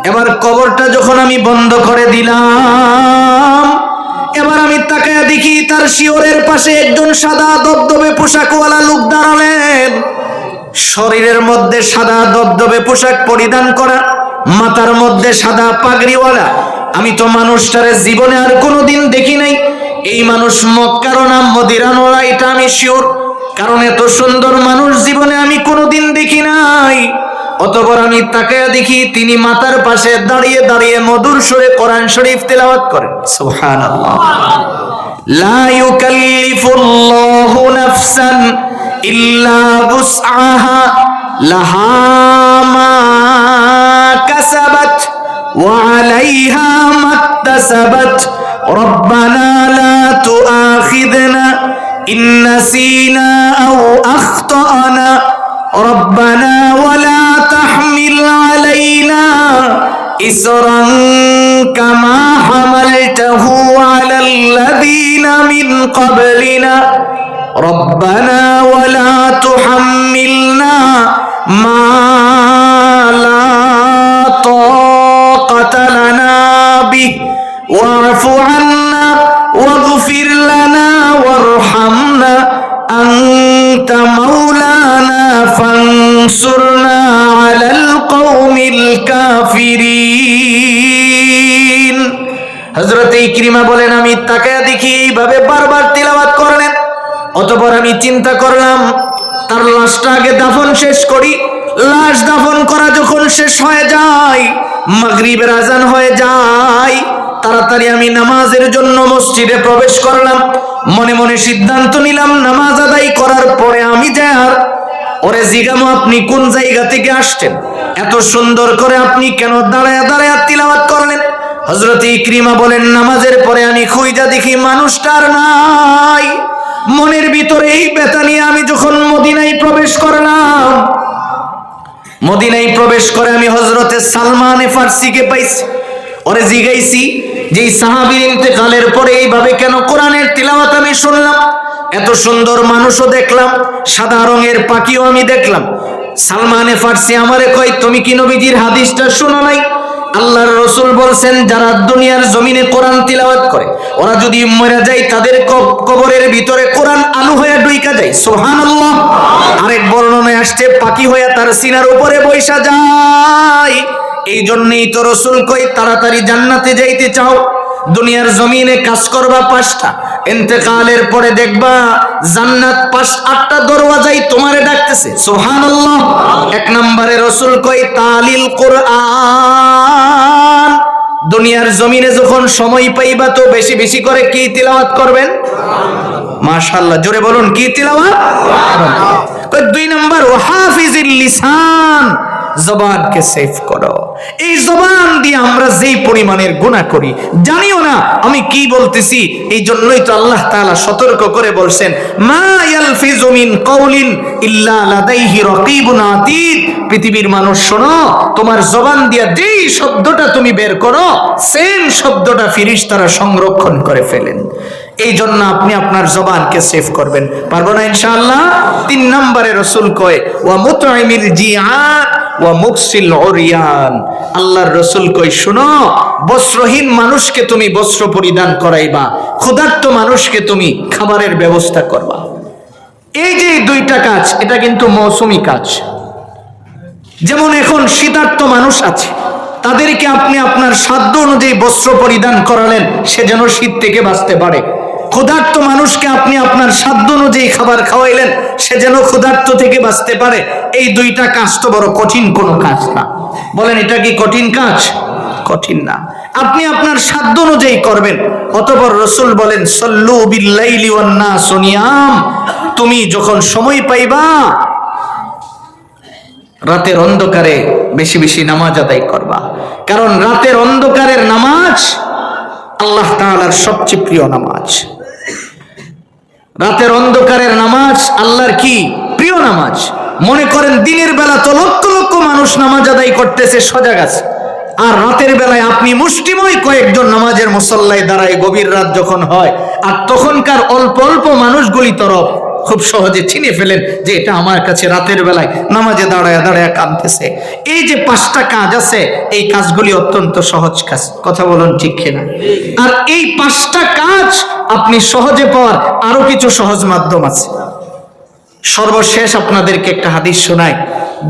এবার কবরটা যখন আমি বন্ধ করে দিলাম, এবার আমি তাকায়া দেখি তার শিয়রের পাশে একজন সাদা দবদবে পোশাকওয়ালা লোক দাঁড়ালেন। শরীরের মধ্যে সাদা দবদবে পোশাক পরিধান করা, মাথার মধ্যে সাদা পাগড়িওয়ালা। আমি তো মানুষটারে জীবনে আর কোনোদিন দেখি নাই। এই মানুষ মক্কার না মদিনাওয়ালা এটা আমি শিওর, কারণ এত সুন্দর মানুষ জীবনে আমি কোনোদিন দেখি নাই। অতঃপর আমি তাকায়া দেখি তিনি মাথার পাশে দাঁড়িয়ে দাঁড়িয়ে মধুর সুরে কোরআন শরীফ তেলাওয়াত করেন। সুবহানাল্লাহ। লা ইউকাল্লিফুল্লাহু নাফসান ইল্লা বুসআহা লাহা মা কাসাবাত ওয়া আলাইহা মাকতাসাবাত রব্বানা লা তুআখিযনা ইন নাসিনা আও আখতানা রব্বানা ওয়া লা তাহমিল আলাইনা ইসরান কামা হামালতাহু আলাল্লাযীনা মিন ক্বাবলিনা রব্বানা ওয়া লা তুহাম্মিলনা মা লা তাকাতা লানা বিহি ওয়া'ফু আন্না ওয়াগফির লানা ওয়ারহামনা আনতা মাওলানা ফানসুরনা আলাল কওমিল কাফিরিন। হযরত ইকরিমা বলেন আমি তাকায়া দেখি এইভাবে বারবার তিলাওয়াত করলেন। অতঃপর আমি চিন্তা করলাম তার লাশটা আগে দাফন শেষ করি। লাশ দাফন করা যখন শেষ হয়ে যায়, মাগরিবের আজান হয়ে যায়, তাড়াতাড়ি আমি নামাজের জন্য মসজিদে প্রবেশ করলাম। মনে মনে সিদ্ধান্ত নিলাম নামাজ আদায় করার পরে আমি যাই আর ওরে জিজ্ঞামো আপনি কোন জায়গা থেকে আসছেন, এত সুন্দর করে আপনি কেন দাঁড়ায় দাঁড়ায় তিলাওয়াত করলেন? হযরত ইকরিমা বলেন নামাজের পরে আমি খুঁজা দেখি মানুষটার নাই। মনের ভিতরে এই ব্যথা নিয়ে আমি যখন মদিনায় প্রবেশ করলাম, মদিনায় প্রবেশ করে আমি হযরতে সালমানে ফারসিকে পাইছি। ওরে জিগাইছি যে সাহাবীর ইন্তেকালের পরে এইভাবে কেন কোরআনের তিলাওয়াত আমি শুনলাম, এত সুন্দর মানুষও দেখলাম, সাদা রঙের পাখিও আমি দেখলাম। সালমানে ফারসি আমারে কয় তুমি কি নবীজির হাদিসটা শোনো নাই? আল্লাহর রাসূল বলছেন যারা দুনিয়ার জমিনে কোরআন তিলাওয়াত করে ওরা যদি মরে যায় তাদের কবরের ভিতরে কোরআন আলো হয়ে ঢুইকা যায়। সুবহানাল্লাহ। আরেক বর্ণনায় আসছে পাখি হয়ে তার সিনার উপরে বৈশা যায়। এই জন্যই তো রাসূল কই তাড়াতাড়ি জান্নাতে যাইতে চাও, দুনিয়ার জমিনে কাজ করবা 5টা, ইন্তেকালের পরে দেখবা জান্নাত 8টা দরওয়াজাই তোমারে ডাকতেছে। সুবহানাল্লাহ। 1 নম্বরে রাসূল কই তালিল কোরআন, দুনিয়ার জমিনে যখন সময় পাইবা তো বেশি বেশি করে কি তিলাওয়াত করবেন? মাশাআল্লাহ, জোরে বলুন কি তিলাওয়াত? কই 2 নম্বর ওয়াহাফিজিল লিসান, জবানকে সেভ করো। এই জবান দিয়ে আমরা যেই পরিমাণের গুনাহ করি জানিও না আমি কি বলতেছি। এই জন্যই তো আল্লাহ তাআলা সতর্ক করে বলছেন মা ইয়ালফিজু মিন কাউলিন ইল্লা লাদাইহি রাকিবুন আতীদ। পৃথিবীর মানুষ শোনো, তোমার জবান দিয়ে যেই শব্দটা তুমি বের করো সেম শব্দটা ফেরেশতারা সংরক্ষণ করে ফেলেন। এই জন্য আপনি আপনার জবানকে সেভ করবেন। পারবো না ইনশাআল্লাহ? 3 নম্বরে রাসূল কয় ওয়া মুতঈমিল জিআন ওয়া মুকসিল উরিয়ান। আল্লাহর রাসূল কয় শুনো, বস্ত্রহীন মানুষকে তুমি বস্ত্র পরিধান করাইবা, ক্ষুধার্ত মানুষকে তুমি খাবারের ব্যবস্থা করবা। এই যে দুইটা কাজ, এটা কিন্তু মৌসুমী কাজ। যেমন এখন শীতার্ত মানুষ আছে, তাদেরকে আপনি আপনার সাধ্য অনুযায়ী বস্ত্র পরিধান করালেন, সে যেন শীত থেকে বাঁচতে পারে। ক্ষুধার্ত মানুষকে আপনি আপনার সাধ্য অনুযায়ী খাবার খাওয়াইলেন, সে যেন ক্ষুধার্ত থেকে বাঁচতে পারে। এই দুইটা কাজ তো বড় কঠিন কোনো কাজ না। বলেন, এটা কি কঠিন কাজ? কঠিন না। আপনি আপনার সাধ্য অনুযায়ী করবেন। অতঃপর রাসূল বলেন, সাল্লু বিল্লাইলি ওয়ান নাসু নিয়াম, তুমি যখন সময় পাইবা রাতের অন্ধকারে বেশি বেশি নামাজ আদায় করবা, কারণ রাতের অন্ধকারের নামাজ আল্লাহ তাআলার সবচেয়ে প্রিয় নামাজ। রাতের অন্ধকারের নামাজ আল্লাহর কি প্রিয় নামাজ। মনে করেন দিনের বেলা তো লক্ষ লক্ষ মানুষ নামাজ আদায় করতেছে, সজাগ আছে, আর রাতের বেলায় আপনি মুষ্টিময় কয়েকজন নামাজের মুসল্লায় দাঁড়ায় গভীর রাত যখন হয়, আর তখনকার অল্প অল্প মানুষগুলি তরফ খুব সহজে চিনে ফেলেন যে এটা আমার কাছে রাতের বেলায় নামাজে দাঁড়ায় দাঁড়ায় কাঁদতেছে। এই যে 5টা কাজ আছে, এই কাজগুলি অত্যন্ত সহজ কাজ। কথা বলুন ঠিক কিনা? আর এই 5টা কাজ আপনি সহজে পাওয়ার আরো কিছু সহজ মাধ্যম আছে। সর্বশেষ আপনাদেরকে একটা হাদিস শোনাই।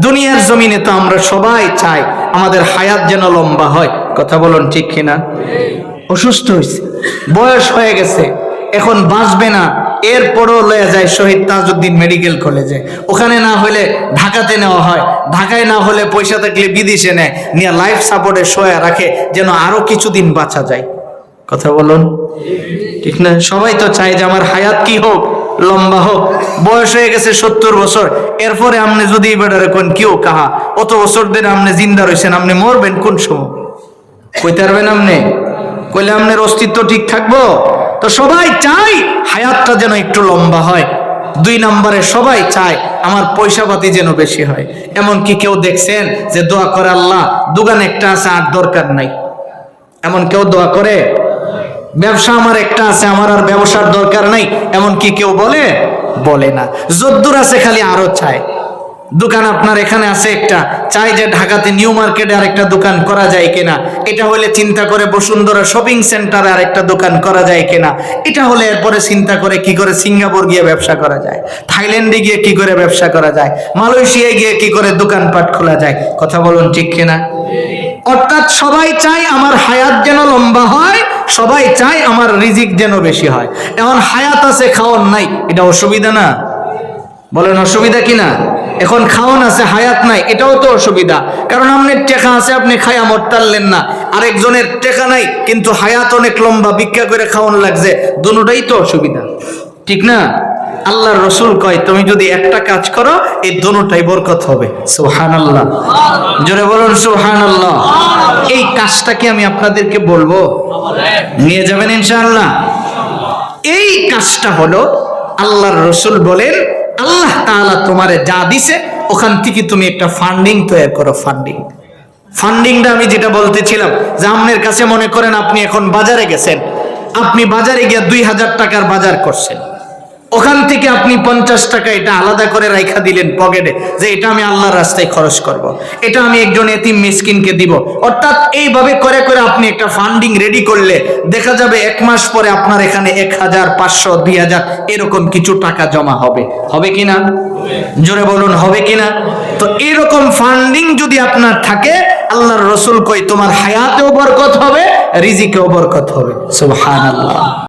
দুনিয়ার জমিনে তো আমরা সবাই চাই আমাদের হায়াত যেন লম্বা হয়। কথা বলুন ঠিক কিনা? অসুস্থ হয়েছে, বয়স হয়ে গেছে, এখন বাঁচবে না, এরপরও লয়ে যায় শহীদ তাজউদ্দিন মেডিকেল কলেজে। ওখানে না হলে ঢাকাতে নেওয়া হয়, ঢাকায় না হলে পয়সা থাকলে বিদেশে নেয়, নিয়ে লাইফ সাপোর্টে শোয়া রাখে যেন আরো কিছুদিন বাঁচা যায়। কথা বলুন ঠিক না? সবাই তো চায় যে আমার হায়াত কি হোক, লম্বা হোক। বয়স হয়ে গেছে 70 বছর, এরপরে আপনি যদি বেটারে কোন কেউ কাহা অত বছর ধরে আপনি জিন্দা রয়েছেন, আপনি মরবেন কোন সময় কইতে পারবেন? আপনি কইলে আপনার অস্তিত্ব ঠিক থাকবো? তো সবাই চাই হায়াতটা যেন একটু লম্বা হয়। 2 নম্বরে সবাই চায় আমার পয়সা পাতি যেন বেশি হয়। এমন কি কেউ দেখছেন যে দোয়া করে আল্লাহ দোকান একটা আছে আর দরকার নাই? এমন কেউ দোয়া করে? ব্যবসা আমার একটা আছে, আমার আর ব্যবসার দরকার নাই, এমন কি কেউ বলে? বলে না। যদ্দুর আছে খালি আরো চায়। দোকান আপনার এখানে আছে একটা, চাই যে ঢাকাতে নিউ মার্কেটে আরেকটা দোকান করা যায় কিনা। এটা হলে চিন্তা করে বসুন্ধরা শপিং সেন্টারে আরেকটা দোকান করা যায় কিনা। এটা হলে এরপরে চিন্তা করে কি করে সিঙ্গাপুর গিয়ে ব্যবসা করা যায়, থাইল্যান্ডে গিয়ে কি করে ব্যবসা করা যায়, মালয়েশিয়ায় গিয়ে কি করে দোকানপাট খোলা যায়। কথা বলুন ঠিক কিনা? অর্থাৎ সবাই চায় আমার হায়াত যেন লম্বা হয়, সবাই চায় আমার রিজিক যেন বেশি হয়। এখন হায়াত আছে, খাওয়ান নাই, এটা অসুবিধা না? বলেন অসুবিধা কিনা? এখন খাওয়ান আছে, হায়াত নাই, এটাও তো অসুবিধা। কারণ আপনার টেকা আছে, আপনি খায়া মরতারলেন না, আরেকজনের টেকা নাই কিন্তু হায়াত অনেক লম্বা, ভিক্ষা করে খাওয়ান লাগছে, দুটোটাই তো অসুবিধা, ঠিক না? আল্লাহর রাসূল কয় তুমি যদি একটা কাজ করো এই দুটোটাই বরকত হবে। সুবহানাল্লাহ, জোরে বলুন সুবহানাল্লাহ। এই কাজটা কি আমি আপনাদেরকে বলবো? নিয়ে যাবেন ইনশাআল্লাহ। এই কাজটা হলো আল্লাহর রাসূল বলেন আল্লাহ তাআলা তোমারে যা দিছে ওখান থেকে তুমি একটা ফান্ডিং তৈরি করো। ফান্ডিংটা আমি যেটা বলতেছিলাম যে আপনার কাছে মনে করেন আপনি এখন বাজারে গেছেন, আপনি বাজারে গিয়ে 2000 টাকার বাজার করছেন, ওখান থেকে আপনি 50 টাকা এটা আলাদা করে রাখা দিলেন পকেটে যে এটা আমি আল্লাহর রাস্তায় খরচ করব, এটা আমি একজন এতিম মিসকিনকে দিব। অর্থাৎ এইভাবে করে করে আপনি একটা ফান্ডিং রেডি করলে দেখা যাবে 1 মাস পরে আপনার এখানে 1000, 500, 2000 এরকম কিছু টাকা জমা হবে। হবে কিনা? জোরে বলুন হবে কিনা? তো এরকম ফান্ডিং যদি আপনার থাকে, আল্লাহর রাসূল কই তোমার হায়াতেও বরকত হবে, রিজিকেও বরকত হবে। সুবহানাল্লাহ।